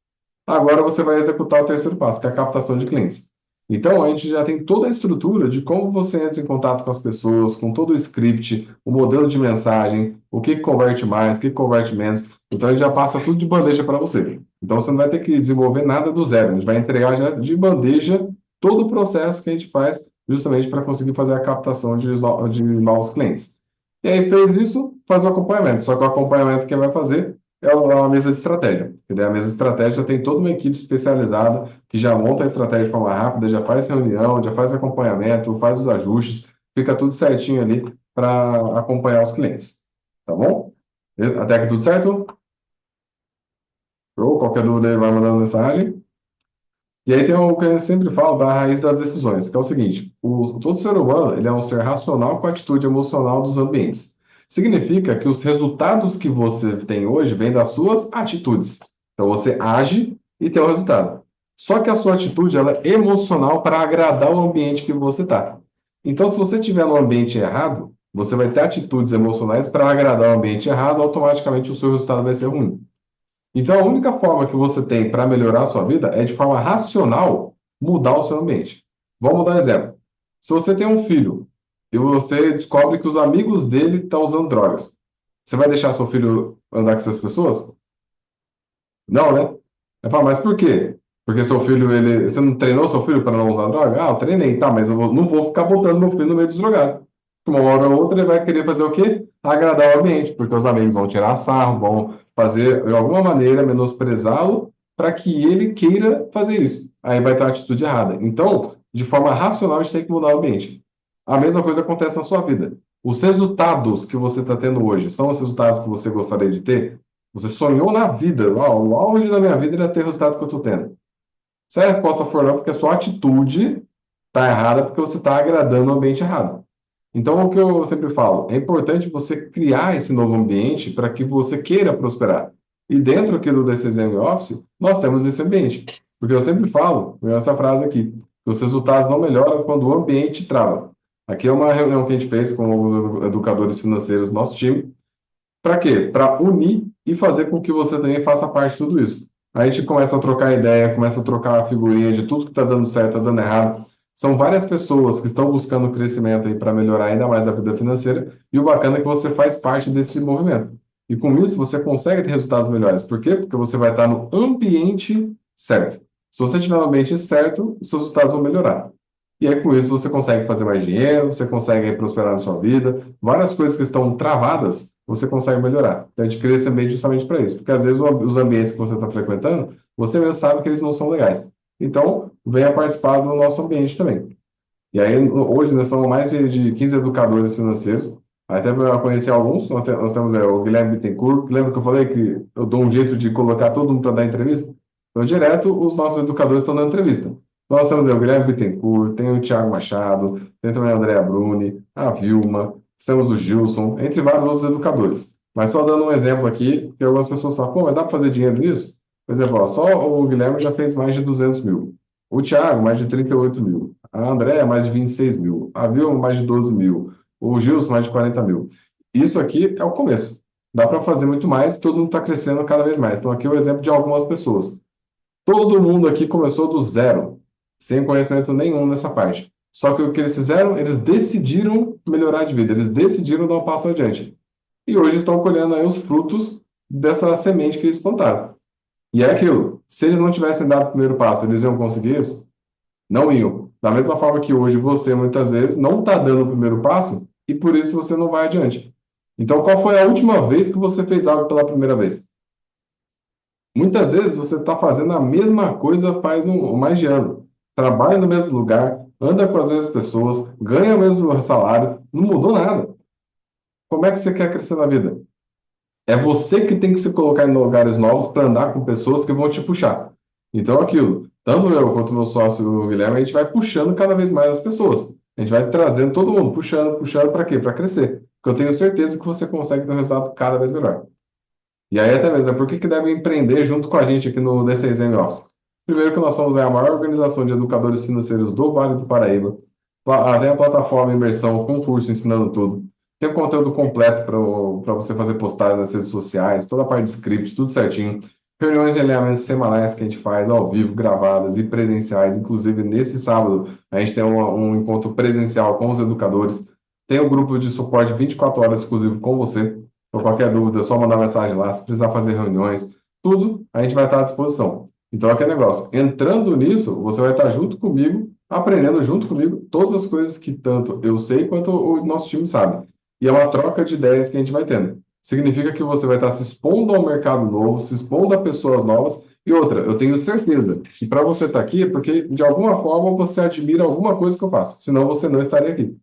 Speaker 1: Agora você vai executar o terceiro passo, que é a captação de clientes. Então, a gente já tem toda a estrutura de como você entra em contato com as pessoas, com todo o script, o modelo de mensagem, o que converte mais, o que converte menos. Então, a gente já passa tudo de bandeja para você. Então, você não vai ter que desenvolver nada do zero. A gente vai entregar já de bandeja todo o processo que a gente faz justamente para conseguir fazer a captação de novos clientes. E aí, fez isso, faz o acompanhamento. Só que o acompanhamento quem vai fazer é uma mesa de estratégia. E daí a mesa de estratégia já tem toda uma equipe especializada que já monta a estratégia de forma rápida, já faz reunião, já faz acompanhamento, faz os ajustes, fica tudo certinho ali para acompanhar os clientes. Tá bom? Até aqui tudo certo? Show? Qualquer dúvida aí vai mandando mensagem. E aí tem o que eu sempre falo da raiz das decisões, que é o seguinte: todo ser humano ele é um ser racional com atitude emocional dos ambientes. Significa que os resultados que você tem hoje vêm das suas atitudes. Então você age e tem o resultado. Só que a sua atitude ela é emocional para agradar o ambiente que você está. Então, se você estiver no ambiente errado, você vai ter atitudes emocionais para agradar o ambiente errado, automaticamente o seu resultado vai ser ruim. Então, a única forma que você tem para melhorar a sua vida é de forma racional mudar o seu ambiente. Vamos dar um exemplo. Se você tem um filho e você descobre que os amigos dele estão usando droga, você vai deixar seu filho andar com essas pessoas? Não, né? Vai falar, mas por quê? Porque seu filho, você não treinou seu filho para não usar droga? Ah, eu treinei, tá, mas não vou ficar botando meu filho no meio dos drogados. Uma hora ou outra ele vai querer fazer o quê? Agradar o ambiente, porque os amigos vão tirar sarro, vão fazer, de alguma maneira, menosprezá-lo para que ele queira fazer isso. Aí vai ter uma atitude errada. Então, de forma racional, a gente tem que mudar o ambiente. A mesma coisa acontece na sua vida. Os resultados que você está tendo hoje são os resultados que você gostaria de ter? Você sonhou na vida. O auge da minha vida era ter o resultado que eu estou tendo. Se a resposta for não, porque a sua atitude está errada, porque você está agradando o ambiente errado. Então, o que eu sempre falo, é importante você criar esse novo ambiente para que você queira prosperar. E dentro aqui do DCZM Office, nós temos esse ambiente. Porque eu sempre falo, essa frase aqui, que os resultados não melhoram quando o ambiente trava. Aqui é uma reunião que a gente fez com os educadores financeiros do nosso time. Para quê? Para unir e fazer com que você também faça parte de tudo isso. Aí a gente começa a trocar ideia, começa a trocar a figurinha de tudo que está dando certo, está dando errado. São várias pessoas que estão buscando crescimento aí para melhorar ainda mais a vida financeira, e o bacana é que você faz parte desse movimento. E com isso você consegue ter resultados melhores. Por quê? Porque você vai estar no ambiente certo. Se você estiver no ambiente certo, os seus resultados vão melhorar. E aí, com isso, você consegue fazer mais dinheiro, você consegue aí prosperar na sua vida, várias coisas que estão travadas, você consegue melhorar. Então, a gente cria esse ambiente justamente para isso, porque às vezes os ambientes que você está frequentando, você mesmo sabe que eles não são legais. Então, venha participar do nosso ambiente também. E aí, hoje, nós somos mais de 15 educadores financeiros, até para conhecer alguns, nós temos o Guilherme Bittencourt, lembra que eu falei que eu dou um jeito de colocar todo mundo para dar entrevista? Então, direto, os nossos educadores estão dando entrevista. Nós temos o Guilherme Bittencourt, tem o Thiago Machado, tem também a Andrea Bruni, a Vilma, temos o Gilson, entre vários outros educadores. Mas só dando um exemplo aqui, que algumas pessoas falam, pô, mas dá para fazer dinheiro nisso? Por exemplo, ó, só o Guilherme já fez mais de 200 mil. O Thiago, mais de 38 mil. A Andrea, mais de 26 mil. A Vilma, mais de 12 mil. O Gilson, mais de 40 mil. Isso aqui é o começo. Dá para fazer muito mais, todo mundo está crescendo cada vez mais. Então, aqui é o exemplo de algumas pessoas. Todo mundo aqui começou do zero, sem conhecimento nenhum nessa parte. Só que o que eles fizeram? Eles decidiram melhorar de vida, eles decidiram dar um passo adiante. E hoje estão colhendo aí os frutos dessa semente que eles plantaram. E é aquilo, se eles não tivessem dado o primeiro passo, eles iam conseguir isso? Não iam. Da mesma forma que hoje você, muitas vezes, não está dando o primeiro passo e por isso você não vai adiante. Então, qual foi a última vez que você fez algo pela primeira vez? Muitas vezes você está fazendo a mesma coisa faz mais de ano. Trabalha no mesmo lugar, anda com as mesmas pessoas, ganha o mesmo salário, não mudou nada. Como é que você quer crescer na vida? É você que tem que se colocar em lugares novos para andar com pessoas que vão te puxar. Então, aquilo, tanto eu quanto meu sócio o Guilherme, a gente vai puxando cada vez mais as pessoas. A gente vai trazendo todo mundo, puxando, puxando para quê? Para crescer. Porque eu tenho certeza que você consegue ter um resultado cada vez melhor. E aí, até mesmo, por que que deve empreender junto com a gente aqui no D6M Office? Primeiro que nós somos a maior organização de educadores financeiros do Vale do Paraíba. Tem a plataforma Imersão, com curso ensinando tudo. Tem o conteúdo completo para você fazer postagem nas redes sociais, toda a parte de script, tudo certinho. Reuniões de alinhamento semanais que a gente faz ao vivo, gravadas e presenciais. Inclusive, nesse sábado, a gente tem um encontro presencial com os educadores. Tem o grupo de suporte 24 horas exclusivo com você. Por qualquer dúvida, é só mandar mensagem lá. Se precisar fazer reuniões, tudo, a gente vai estar à disposição. Então, aquele negócio. Entrando nisso, você vai estar junto comigo, aprendendo junto comigo todas as coisas que tanto eu sei quanto o nosso time sabe. E é uma troca de ideias que a gente vai tendo. Significa que você vai estar se expondo ao mercado novo, se expondo a pessoas novas. E outra, eu tenho certeza que para você estar aqui é porque, de alguma forma, você admira alguma coisa que eu faço. Senão, você não estaria aqui.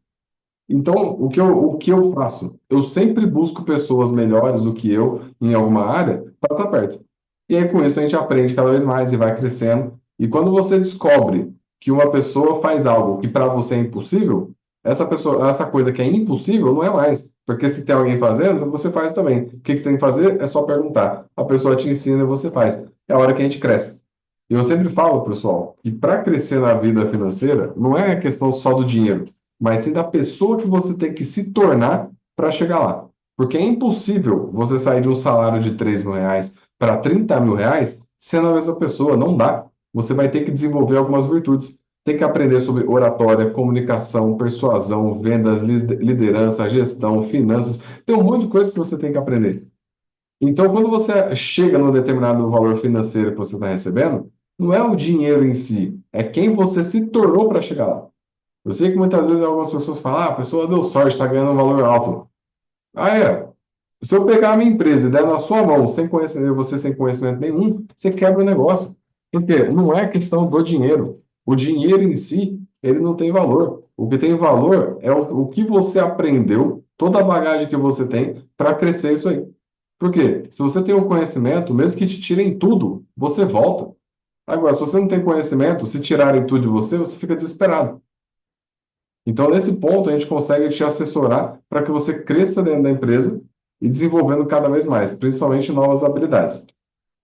Speaker 1: Então, o que eu faço? Eu sempre busco pessoas melhores do que eu em alguma área para estar perto. E aí, com isso, a gente aprende cada vez mais e vai crescendo. E quando você descobre que uma pessoa faz algo que para você é impossível, essa pessoa, essa coisa que é impossível não é mais. Porque se tem alguém fazendo, você faz também. O que você tem que fazer é só perguntar. A pessoa te ensina e você faz. É a hora que a gente cresce. E eu sempre falo, pessoal, que para crescer na vida financeira, não é questão só do dinheiro, mas sim da pessoa que você tem que se tornar para chegar lá. Porque é impossível você sair de um salário de R$ 3.000 para R$ 30.000 sendo a mesma pessoa, não dá. Você vai ter que desenvolver algumas virtudes. Tem que aprender sobre oratória, comunicação, persuasão, vendas, liderança, gestão, finanças. Tem um monte de coisa que você tem que aprender. Então, quando você chega num determinado valor financeiro que você está recebendo, não é o dinheiro em si, é quem você se tornou para chegar lá. Eu sei que muitas vezes algumas pessoas falam, a pessoa deu sorte, está ganhando um valor alto. Ah, é. Se eu pegar a minha empresa e der na sua mão, sem conhecimento, você sem conhecimento nenhum, você quebra o negócio. Por quê? Não é questão do dinheiro. O dinheiro em si, ele não tem valor. O que tem valor é o que você aprendeu, toda a bagagem que você tem para crescer isso aí. Por quê? Se você tem o conhecimento, mesmo que te tirem tudo, você volta. Agora, se você não tem conhecimento, se tirarem tudo de você, você fica desesperado. Então, nesse ponto, a gente consegue te assessorar para que você cresça dentro da empresa e desenvolvendo cada vez mais, principalmente novas habilidades.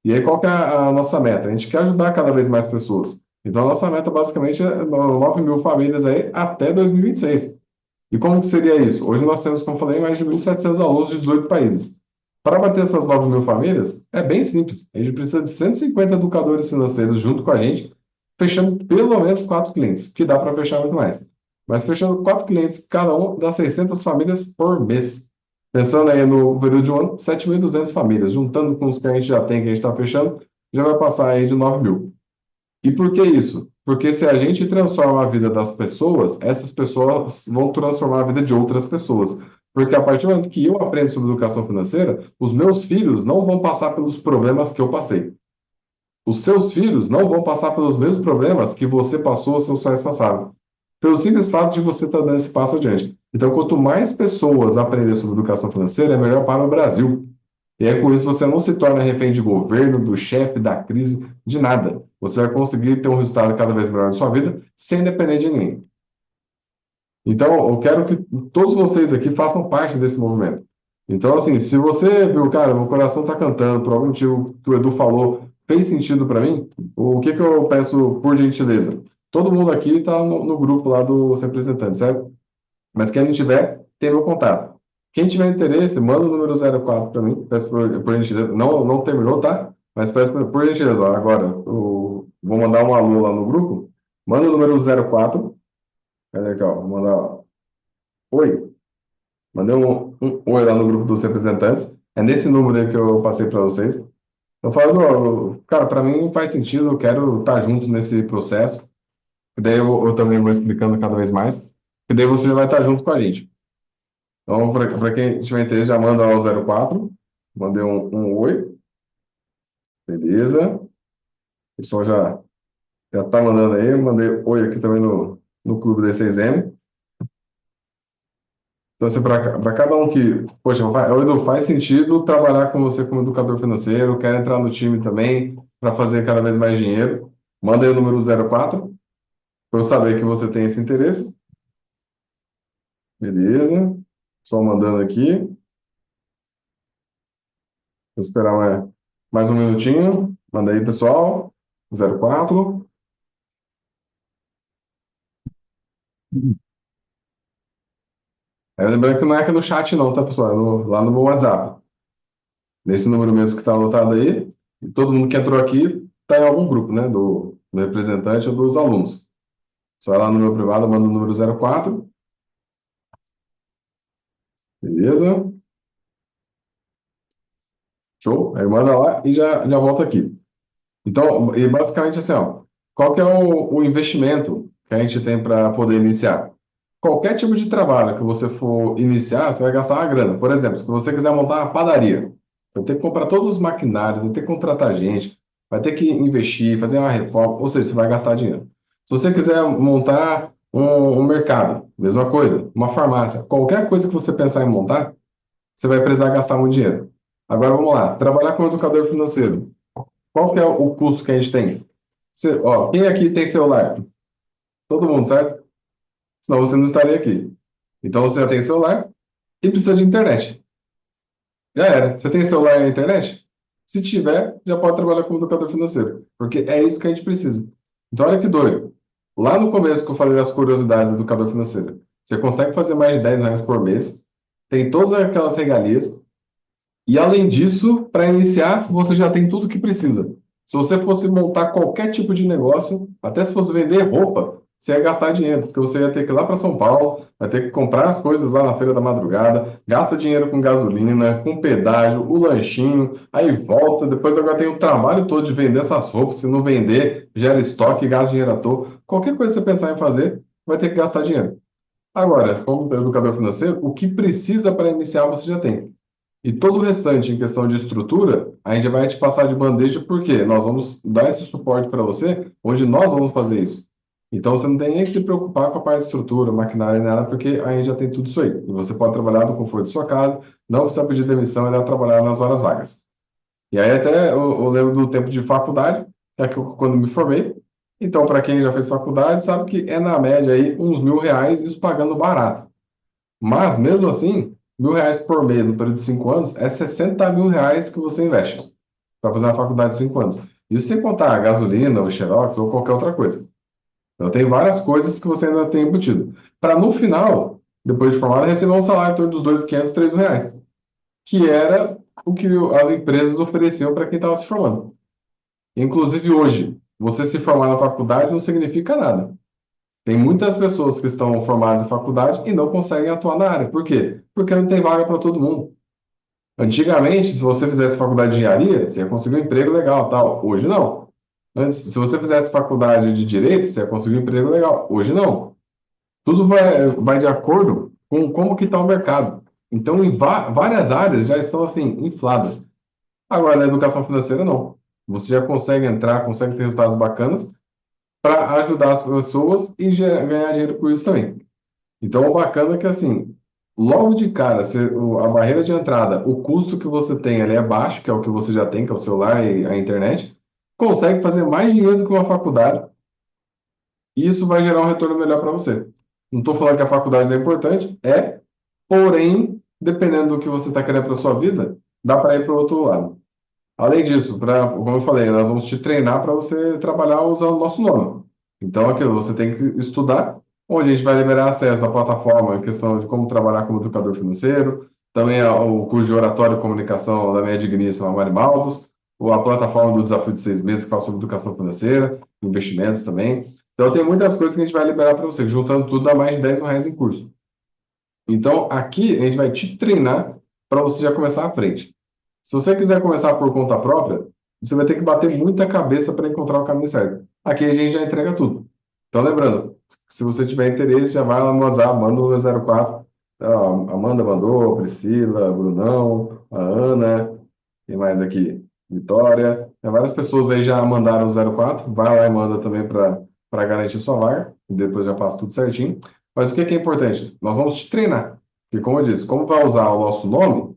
Speaker 1: E aí, qual que é a nossa meta? A gente quer ajudar cada vez mais pessoas. Então, a nossa meta, basicamente, é 9 mil famílias aí até 2026. E como que seria isso? Hoje nós temos, como eu falei, mais de 1.700 alunos de 18 países. Para bater essas 9 mil famílias, é bem simples. A gente precisa de 150 educadores financeiros junto com a gente fechando pelo menos 4 clientes, que dá para fechar muito mais. Mas fechando 4 clientes, cada um dá 600 famílias por mês. Pensando aí no período de um ano, 7.200 famílias. Juntando com os que a gente já tem, que a gente está fechando, já vai passar aí de 9 mil. E por que isso? Porque se a gente transforma a vida das pessoas, essas pessoas vão transformar a vida de outras pessoas. Porque a partir do momento que eu aprendo sobre educação financeira, os meus filhos não vão passar pelos problemas que eu passei. Os seus filhos não vão passar pelos mesmos problemas que você passou, seus pais passaram. Pelo simples fato de você estar dando esse passo adiante. Então, quanto mais pessoas aprenderem sobre educação financeira, é melhor para o Brasil. E aí, com isso, você não se torna refém de governo, do chefe, da crise, de nada. Você vai conseguir ter um resultado cada vez melhor na sua vida, sem depender de ninguém. Então, eu quero que todos vocês aqui façam parte desse movimento. Então, assim, se você viu, cara, meu coração está cantando, por algum motivo que o Edu falou, fez sentido para mim, o que que eu peço por gentileza? Todo mundo aqui está no grupo lá dos representantes, certo? Mas quem não tiver, tem meu contato. Quem tiver interesse, manda o número 04 para mim, peço por gentileza. Não, não terminou, tá? Mas peço por gentileza, ó, agora, vou mandar um alô lá no grupo. Manda o número 04. Cadê aqui, ó? Vou mandar, ó. Oi. Mandei um oi lá no grupo dos representantes. É nesse número aí que eu passei para vocês. Eu falo, ó, cara, para mim faz sentido, eu quero estar junto nesse processo. E daí eu também vou explicando cada vez mais. E daí você já vai estar junto com a gente. Então, para quem tiver interesse, já manda lá o 04. Mandei um oi. Beleza. O pessoal já tá mandando aí. Mandei oi aqui também no Clube D6M. Então, assim, para cada um que, poxa, Edu, faz sentido trabalhar com você como educador financeiro, quer entrar no time também para fazer cada vez mais dinheiro, manda aí o número 04 para eu saber que você tem esse interesse. Beleza. Só mandando aqui. Vou esperar mais um minutinho. Manda aí, pessoal. 04. Aí, lembrando que não é aqui no chat, não, tá, pessoal? Lá no meu WhatsApp. Nesse número mesmo que está anotado aí. E todo mundo que entrou aqui está em algum grupo, né? Do representante ou dos alunos. Só ir lá no meu privado, manda o número 04. Beleza? Show. Aí manda lá e já volta aqui. Então, e basicamente assim, ó, qual que é o investimento que a gente tem para poder iniciar? Qualquer tipo de trabalho que você for iniciar, você vai gastar uma grana. Por exemplo, se você quiser montar uma padaria, vai ter que comprar todos os maquinários, vai ter que contratar gente, vai ter que investir, fazer uma reforma, ou seja, você vai gastar dinheiro. Se você quiser montar um mercado, mesma coisa, uma farmácia, qualquer coisa que você pensar em montar, você vai precisar gastar muito dinheiro. Agora vamos lá, trabalhar como educador financeiro. Qual que é o custo que a gente tem? Ó, quem aqui tem celular? Todo mundo, certo? Senão você não estaria aqui. Então você já tem celular e precisa de internet. Já era. Você tem celular e internet? Se tiver, já pode trabalhar como educador financeiro. Porque é isso que a gente precisa. Então olha que doido. Lá no começo que eu falei das curiosidades do educador financeiro, você consegue fazer mais de R$ 10 por mês, tem todas aquelas regalias, e além disso, para iniciar, você já tem tudo que precisa. Se você fosse montar qualquer tipo de negócio, até se fosse vender roupa, você ia gastar dinheiro, porque você ia ter que ir lá para São Paulo, vai ter que comprar as coisas lá na feira da madrugada, gasta dinheiro com gasolina, com pedágio, o lanchinho, aí volta, depois agora tem o trabalho todo de vender essas roupas, se não vender, gera estoque, gasta dinheiro à toa. Qualquer coisa que você pensar em fazer, vai ter que gastar dinheiro. Agora, como educador financeiro, o que precisa para iniciar você já tem. E todo o restante, em questão de estrutura, a gente vai te passar de bandeja, porque nós vamos dar esse suporte para você, onde nós vamos fazer isso. Então, você não tem nem que se preocupar com a parte de estrutura, maquinária, nada, porque a gente já tem tudo isso aí. E você pode trabalhar do conforto de sua casa, não precisa pedir demissão, e trabalhar nas horas vagas. E aí, até eu lembro do tempo de faculdade, que é que quando me formei. Então, para quem já fez faculdade, sabe que é na média aí uns R$ 1.000, isso pagando barato. Mas, mesmo assim, R$ 1.000 por mês no período de 5 anos é R$ 60.000 que você investe para fazer uma faculdade de 5 anos. Isso sem contar a gasolina, o Xerox ou qualquer outra coisa. Então, tem várias coisas que você ainda tem embutido. Para no final, depois de formado, receber um salário em torno dos 2.500, R$ 3.000, que era o que as empresas ofereciam para quem estava se formando. Inclusive hoje. você se formar na faculdade não significa nada. Tem muitas pessoas que estão formadas em faculdade e não conseguem atuar na área. Por quê? Porque não tem vaga para todo mundo. Antigamente, se você fizesse faculdade de engenharia, você ia conseguir um emprego legal, tal. Hoje não. Antes, se você fizesse faculdade de direito, você ia conseguir um emprego legal. Hoje não. Tudo vai de acordo com como que está o mercado. Então, em várias áreas já estão assim infladas. Agora, na educação financeira, não. Você já consegue entrar, consegue ter resultados bacanas para ajudar as pessoas e ganhar dinheiro com isso também. Então, o bacana é que, assim, logo de cara, a barreira de entrada, o custo que você tem ali é baixo, que é o que você já tem, que é o celular e a internet, consegue fazer mais dinheiro do que uma faculdade, e isso vai gerar um retorno melhor para você. Não estou falando que a faculdade não é importante, porém, dependendo do que você está querendo para sua vida, dá para ir para o outro lado. Além disso, como eu falei, nós vamos te treinar para você trabalhar usando o nosso nome. Então, aquilo, você tem que estudar, onde a gente vai liberar acesso à plataforma, em questão de como trabalhar como educador financeiro, também o curso de oratória e comunicação da minha digníssima Mari Maldos, ou a plataforma do Desafio de 6 Meses, que fala sobre educação financeira, investimentos também. Então, tem muitas coisas que a gente vai liberar para você, juntando tudo dá mais de R$ 10.000 em curso. Então, aqui a gente vai te treinar para você já começar à frente. Se você quiser começar por conta própria, você vai ter que bater muita cabeça para encontrar o caminho certo. Aqui a gente já entrega tudo. Então, lembrando, se você tiver interesse, já vai lá no WhatsApp, manda o 04. A Amanda mandou, a Priscila, Brunão, a Ana, tem mais aqui, Vitória. Várias pessoas aí já mandaram o 04. Vai lá e manda também para garantir sua vaga. E depois já passa tudo certinho. Mas o que é importante? Nós vamos te treinar. Porque, como eu disse, como vai usar o nosso nome,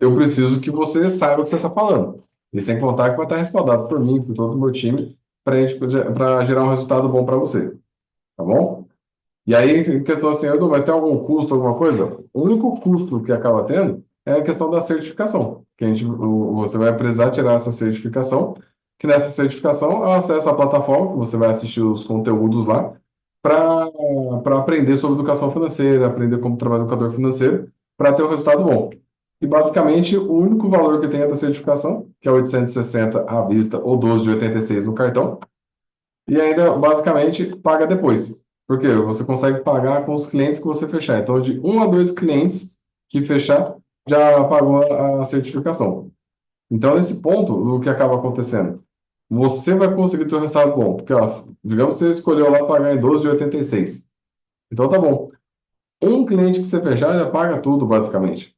Speaker 1: eu preciso que você saiba o que você está falando. E sem contar que vai estar respaldado por mim, por todo o meu time, para gerar um resultado bom para você. Tá bom? E aí, em questão assim, Edu, mas tem algum custo, alguma coisa? O único custo que acaba tendo é a questão da certificação, que você vai precisar tirar essa certificação, que nessa certificação é o acesso à plataforma, que você vai assistir os conteúdos lá, para aprender sobre educação financeira, aprender como trabalhar educador financeiro, para ter um resultado bom. E basicamente, o único valor que tem é da certificação, que é 860 à vista ou 12 de 86 no cartão, e ainda basicamente paga depois. Porque você consegue pagar com os clientes que você fechar. Então, de um a dois clientes que fechar, já pagou a certificação. Então, nesse ponto, o que acaba acontecendo? Você vai conseguir ter um resultado bom. Porque, ó, digamos que você escolheu lá pagar em 12 de 86. Então, tá bom. Um cliente que você fechar já paga tudo, basicamente.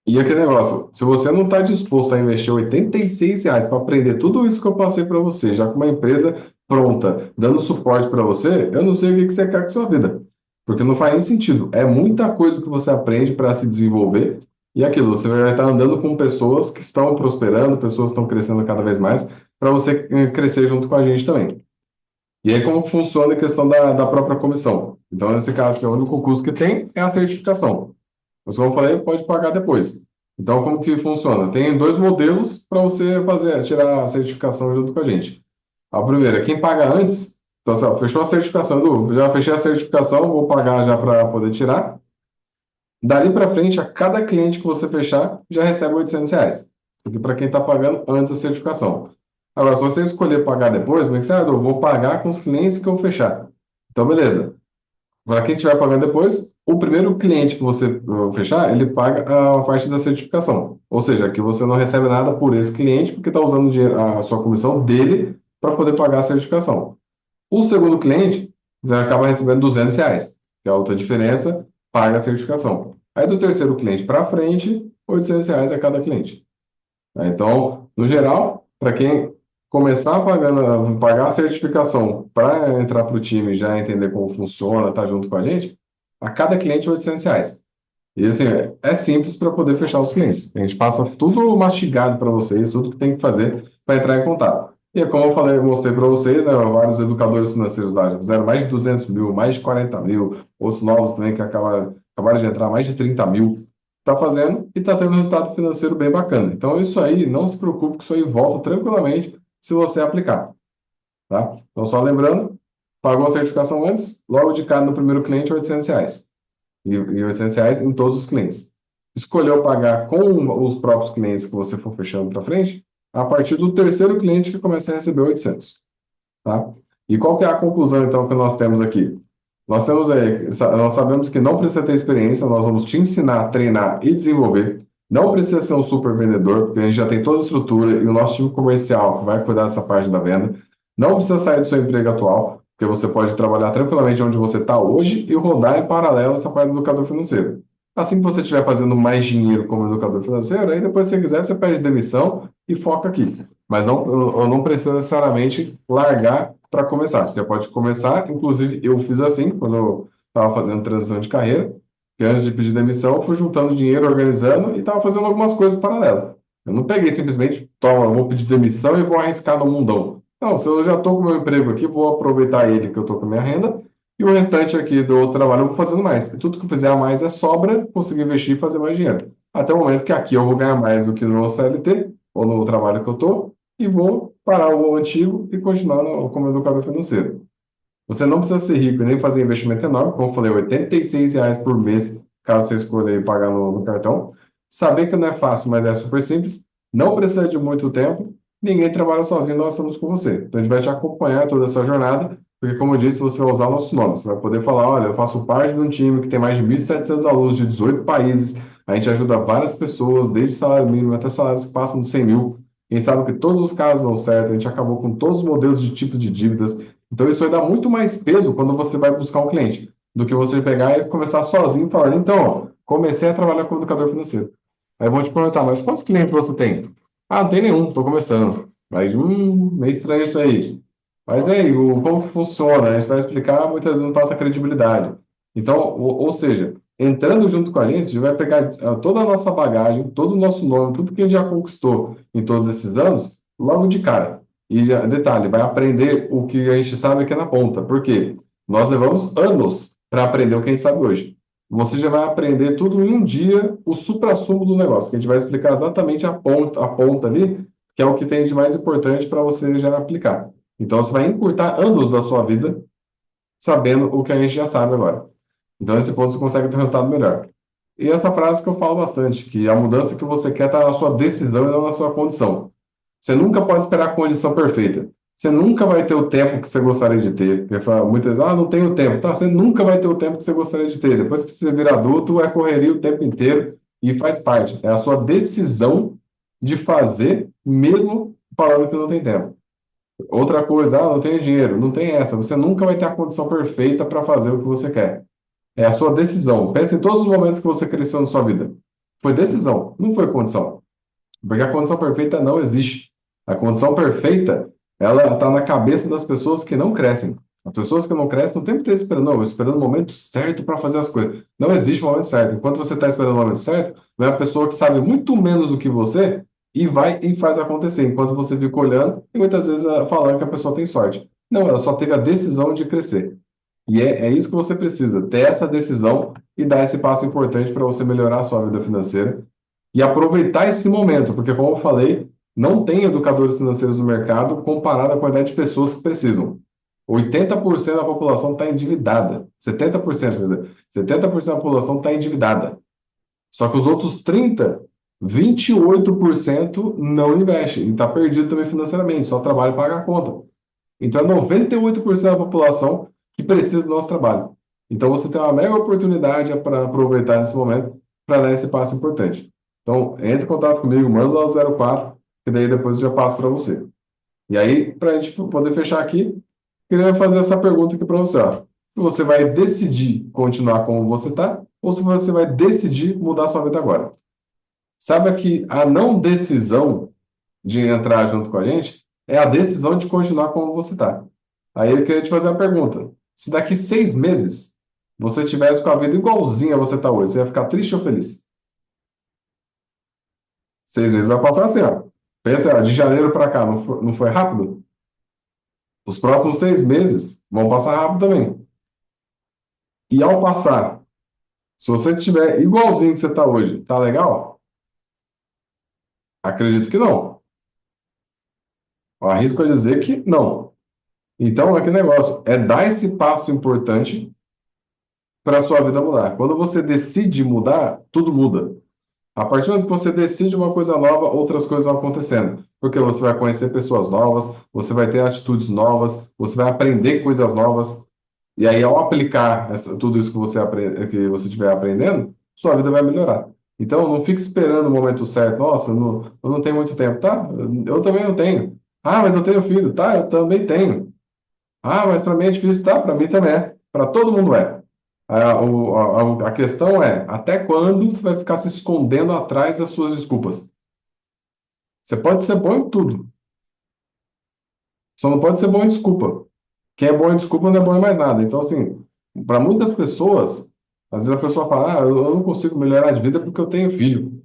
Speaker 1: E aquele negócio, se você não está disposto a investir R$ 86 para aprender tudo isso que eu passei para você, já com uma empresa pronta, dando suporte para você, eu não sei o que que você quer com a sua vida. Porque não faz nem sentido. É muita coisa que você aprende para se desenvolver. E aquilo, você vai estar andando com pessoas que estão prosperando, pessoas que estão crescendo cada vez mais, para você crescer junto com a gente também. E aí, como funciona a questão da própria comissão? Então, nesse caso, que é o único custo que tem, é a certificação. Mas como eu falei, pode pagar depois. Então, como que funciona? Tem dois modelos para você tirar a certificação junto com a gente. A primeira, quem paga antes, então, assim, ó, fechou a certificação, Edu, já fechei a certificação, vou pagar já para poder tirar. Dali para frente, a cada cliente que você fechar, já recebe R$ 800. Porque para quem está pagando antes da certificação. Agora, se você escolher pagar depois, como é que você, Edu, vou pagar com os clientes que eu fechar. Então, beleza. Para quem estiver pagando depois, o primeiro cliente que você fechar, ele paga a parte da certificação. Ou seja, que você não recebe nada por esse cliente, porque está usando o dinheiro, a sua comissão dele para poder pagar a certificação. O segundo cliente, você acaba recebendo R$ 200, que é a outra diferença, paga a certificação. Aí do terceiro cliente para frente, R$ 800 a cada cliente. Então, no geral, para quem começar pagando, pagar a certificação para entrar para o time e já entender como funciona, tá junto com a gente, a cada cliente R$ 800. E assim, é simples para poder fechar os clientes. A gente passa tudo mastigado para vocês, tudo que tem que fazer para entrar em contato. E é como eu falei, eu mostrei para vocês, né, vários educadores financeiros lá já fizeram mais de 200 mil, mais de 40 mil, outros novos também que acabaram de entrar, mais de 30 mil. Está fazendo e está tendo um resultado financeiro bem bacana. Então, isso aí, não se preocupe, que isso aí volta tranquilamente se você aplicar. Tá? Então, só lembrando, pagou a certificação antes, logo de cara no primeiro cliente, R$ 800. E R$ 800 em todos os clientes. Escolheu pagar com os próprios clientes que você for fechando para frente, a partir do terceiro cliente que começa a receber 800, tá? E qual que é a conclusão, então, que nós temos aqui? Nós sabemos que não precisa ter experiência, nós vamos te ensinar, treinar e desenvolver. Não precisa ser um super vendedor, porque a gente já tem toda a estrutura e o nosso time comercial que vai cuidar dessa parte da venda. Não precisa sair do seu emprego atual, porque você pode trabalhar tranquilamente onde você está hoje e rodar em paralelo essa parte do educador financeiro. Assim que você estiver fazendo mais dinheiro como educador financeiro, aí depois, se você quiser, você pede demissão e foca aqui. Mas não precisa necessariamente largar para começar. Você já pode começar, inclusive eu fiz assim, quando eu estava fazendo transição de carreira, que antes de pedir demissão, eu fui juntando dinheiro, organizando e estava fazendo algumas coisas paralelas. Eu não peguei simplesmente, toma, eu vou pedir demissão e vou arriscar no mundão. Não, se eu já estou com o meu emprego aqui, vou aproveitar ele, que eu estou com a minha renda, e o restante aqui do outro trabalho eu vou fazendo mais. E tudo que eu fizer a mais é sobra, conseguir investir e fazer mais dinheiro. Até o momento que aqui eu vou ganhar mais do que no CLT, ou no trabalho que eu estou, e vou parar o antigo e continuar como educador financeiro. Você não precisa ser rico e nem fazer investimento enorme, como eu falei, R$ 86 por mês, caso você escolha ir pagar no cartão. Saber que não é fácil, mas é super simples. Não precisa de muito tempo. Ninguém trabalha sozinho, nós estamos com você. Então a gente vai te acompanhar toda essa jornada, porque, como eu disse, você vai usar o nosso nome. Você vai poder falar: olha, eu faço parte de um time que tem mais de 1.700 alunos de 18 países. A gente ajuda várias pessoas, desde salário mínimo até salários que passam de 100 mil. A gente sabe que todos os casos dão certo, a gente acabou com todos os modelos de tipos de dívidas. Então, isso vai dar muito mais peso quando você vai buscar um cliente, do que você pegar e começar sozinho falando: então, ó, comecei a trabalhar como educador financeiro. Aí vão te perguntar: mas quantos clientes você tem? Ah, não tem nenhum, estou começando. Mas, meio estranho isso aí. Mas aí, como que funciona? Aí você vai explicar, muitas vezes não passa credibilidade. Então, ou seja, entrando junto com a gente vai pegar toda a nossa bagagem, todo o nosso nome, tudo que a gente já conquistou em todos esses anos, logo de cara. E detalhe, vai aprender o que a gente sabe aqui na ponta. Por quê? Nós levamos anos para aprender o que a gente sabe hoje. Você já vai aprender tudo em um dia, o suprassumo do negócio, que a gente vai explicar exatamente a ponta ali, que é o que tem de mais importante para você já aplicar. Então, você vai encurtar anos da sua vida sabendo o que a gente já sabe agora. Então, nesse ponto, você consegue ter um resultado melhor. E essa frase que eu falo bastante, que a mudança que você quer está na sua decisão e não na sua condição. Você nunca pode esperar a condição perfeita. Você nunca vai ter o tempo que você gostaria de ter. Porque muitas vezes, não tenho tempo. Tá, você nunca vai ter o tempo que você gostaria de ter. Depois que você vira adulto, é correria o tempo inteiro e faz parte. É a sua decisão de fazer, mesmo falando que não tem tempo. Outra coisa, não tenho dinheiro. Não tem essa. Você nunca vai ter a condição perfeita para fazer o que você quer. É a sua decisão. Pense em todos os momentos que você cresceu na sua vida. Foi decisão, não foi condição. Porque a condição perfeita não existe. A condição perfeita, ela está na cabeça das pessoas que não crescem. As pessoas que não crescem não tem que ter esperando, não, eu estou esperando o momento certo para fazer as coisas. Não existe momento certo. Enquanto você está esperando o momento certo, vem a pessoa que sabe muito menos do que você e vai e faz acontecer. Enquanto você fica olhando e muitas vezes falando que a pessoa tem sorte. Não, ela só teve a decisão de crescer. E é isso que você precisa, ter essa decisão e dar esse passo importante para você melhorar a sua vida financeira e aproveitar esse momento, porque, como eu falei, não tem educadores financeiros no mercado comparado à quantidade de pessoas que precisam. 80% da população está endividada. 70%, quer dizer, 70% da população está endividada. Só que os outros 30%, 28% não investe e está perdido também financeiramente, só trabalha e paga a conta. Então, é 98% da população que precisa do nosso trabalho. Então, você tem uma mega oportunidade para aproveitar nesse momento para dar esse passo importante. Então, entre em contato comigo, manda lá o 04, que daí depois eu já passo para você. E aí, para a gente poder fechar aqui, queria fazer essa pergunta aqui para você. Ó. Se você vai decidir continuar como você está, ou se você vai decidir mudar sua vida agora. Saiba que a não decisão de entrar junto com a gente é a decisão de continuar como você está. Aí eu queria te fazer uma pergunta. Se daqui 6 meses você tivesse com a vida igualzinha a você está hoje, você ia ficar triste ou feliz? 6 meses vai passar assim, ó. Pensa, ó, de janeiro para cá, não foi rápido? Os próximos 6 meses vão passar rápido também. E ao passar, se você tiver igualzinho que você está hoje, tá legal? Acredito que não. Eu arrisco a dizer que não. Então, é que negócio, é dar esse passo importante para a sua vida mudar. Quando você decide mudar, tudo muda. A partir do momento que você decide uma coisa nova, outras coisas vão acontecendo. porque você vai conhecer pessoas novas, você vai ter atitudes novas, você vai aprender coisas novas, e aí ao aplicar tudo isso que que você estiver aprendendo, sua vida vai melhorar. Então, não fique esperando o momento certo. Nossa, eu não tenho muito tempo, tá? Eu também não tenho. Ah, mas eu tenho filho, tá? Eu também tenho. Ah, mas para mim é difícil, tá? Para mim também é. Para todo mundo é. A questão é, até quando você vai ficar se escondendo atrás das suas desculpas? Você pode ser bom em tudo, só não pode ser bom em desculpa. Quem é bom em desculpa não é bom em mais nada. Então, assim, para muitas pessoas, às vezes a pessoa fala, ah, eu não consigo melhorar de vida porque eu tenho filho.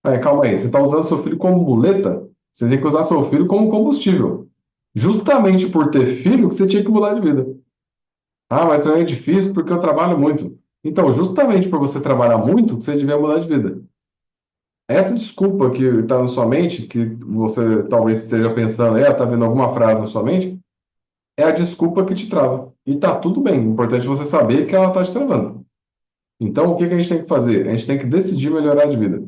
Speaker 1: Aí, calma aí, você está usando seu filho como muleta? Você tem que usar seu filho como combustível. Justamente por ter filho que você tinha que mudar de vida. Ah, mas também é difícil porque eu trabalho muito. Então, justamente por você trabalhar muito, você devia mudar de vida. Essa desculpa que está na sua mente, que você talvez esteja pensando, está vendo alguma frase na sua mente, é a desculpa que te trava. E tá tudo bem. O importante é você saber que ela está te travando. Então, o que que a gente tem que fazer? A gente tem que decidir melhorar de vida.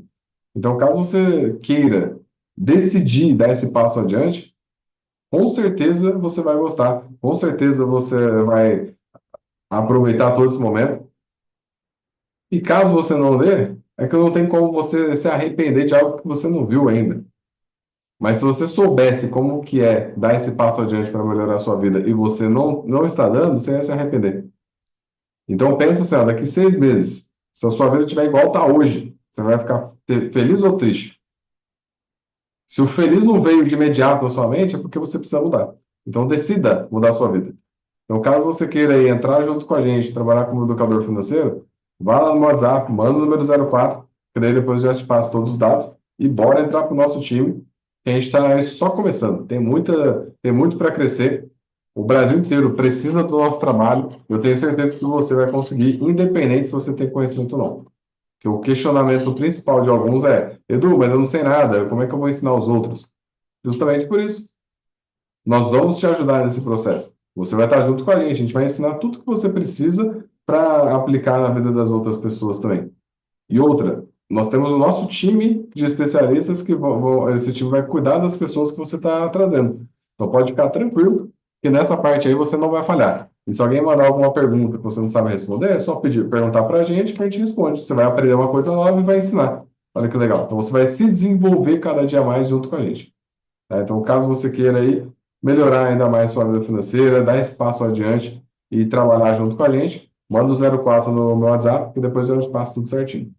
Speaker 1: Então, caso você queira decidir dar esse passo adiante, com certeza você vai gostar. Com certeza você vai aproveitar todo esse momento. E caso você não dê, é que não tem como você se arrepender de algo que você não viu ainda. Mas se você soubesse como que é dar esse passo adiante para melhorar a sua vida e você não está dando, você ia se arrepender. Então pensa assim, ó, daqui 6 meses, se a sua vida estiver igual está hoje, você vai ficar feliz ou triste? Se o feliz não veio de imediato na sua mente, é porque você precisa mudar. Então decida mudar a sua vida. Então, caso você queira aí entrar junto com a gente, trabalhar como educador financeiro, vá lá no meu WhatsApp, manda o número 04, que daí depois eu já te passo todos os dados e bora entrar para o nosso time, que a gente está só começando. Tem muito para crescer. O Brasil inteiro precisa do nosso trabalho. Eu tenho certeza que você vai conseguir, independente se você tem conhecimento ou não. Que o questionamento principal de alguns é: Edu, mas eu não sei nada, como é que eu vou ensinar os outros? Justamente por isso. Nós vamos te ajudar nesse processo. Você vai estar junto com a gente vai ensinar tudo que você precisa para aplicar na vida das outras pessoas também. E outra, nós temos o nosso time de especialistas que esse time vai cuidar das pessoas que você está trazendo. Então pode ficar tranquilo que nessa parte aí você não vai falhar. E se alguém mandar alguma pergunta que você não sabe responder, é só perguntar para a gente que a gente responde. Você vai aprender uma coisa nova e vai ensinar. Olha que legal. Então você vai se desenvolver cada dia mais junto com a gente. Tá? Então, caso você queira aí melhorar ainda mais sua vida financeira, dar esse passo adiante e trabalhar junto com a gente, manda o 04 no meu WhatsApp, que depois eu te passo tudo certinho.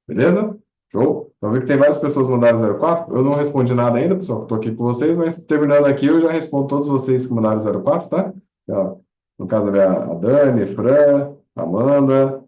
Speaker 1: Beleza? Show? Então, eu vi que tem várias pessoas que mandaram 04. Eu não respondi nada ainda, pessoal. Estou aqui com vocês, mas terminando aqui, eu já respondo todos vocês que mandaram 04, tá? Ó, no caso, a Dani, Fran, Amanda,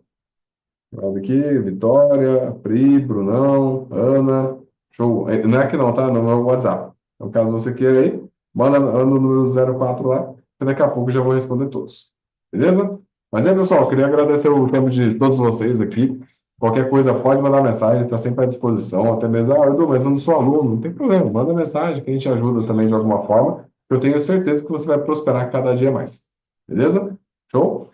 Speaker 1: mais aqui, Vitória, Pri, Brunão, Ana. Show. Não é aqui não, tá? No meu WhatsApp. Então, caso você queira aí, manda no número 04 lá, que daqui a pouco eu já vou responder todos. Beleza? Mas é, pessoal, eu queria agradecer o tempo de todos vocês aqui. Qualquer coisa pode mandar mensagem, está sempre à disposição. Até mesmo, Edu, mas eu não sou aluno, não tem problema. Manda mensagem que a gente ajuda também de alguma forma. Eu tenho certeza que você vai prosperar cada dia mais. Beleza? Show?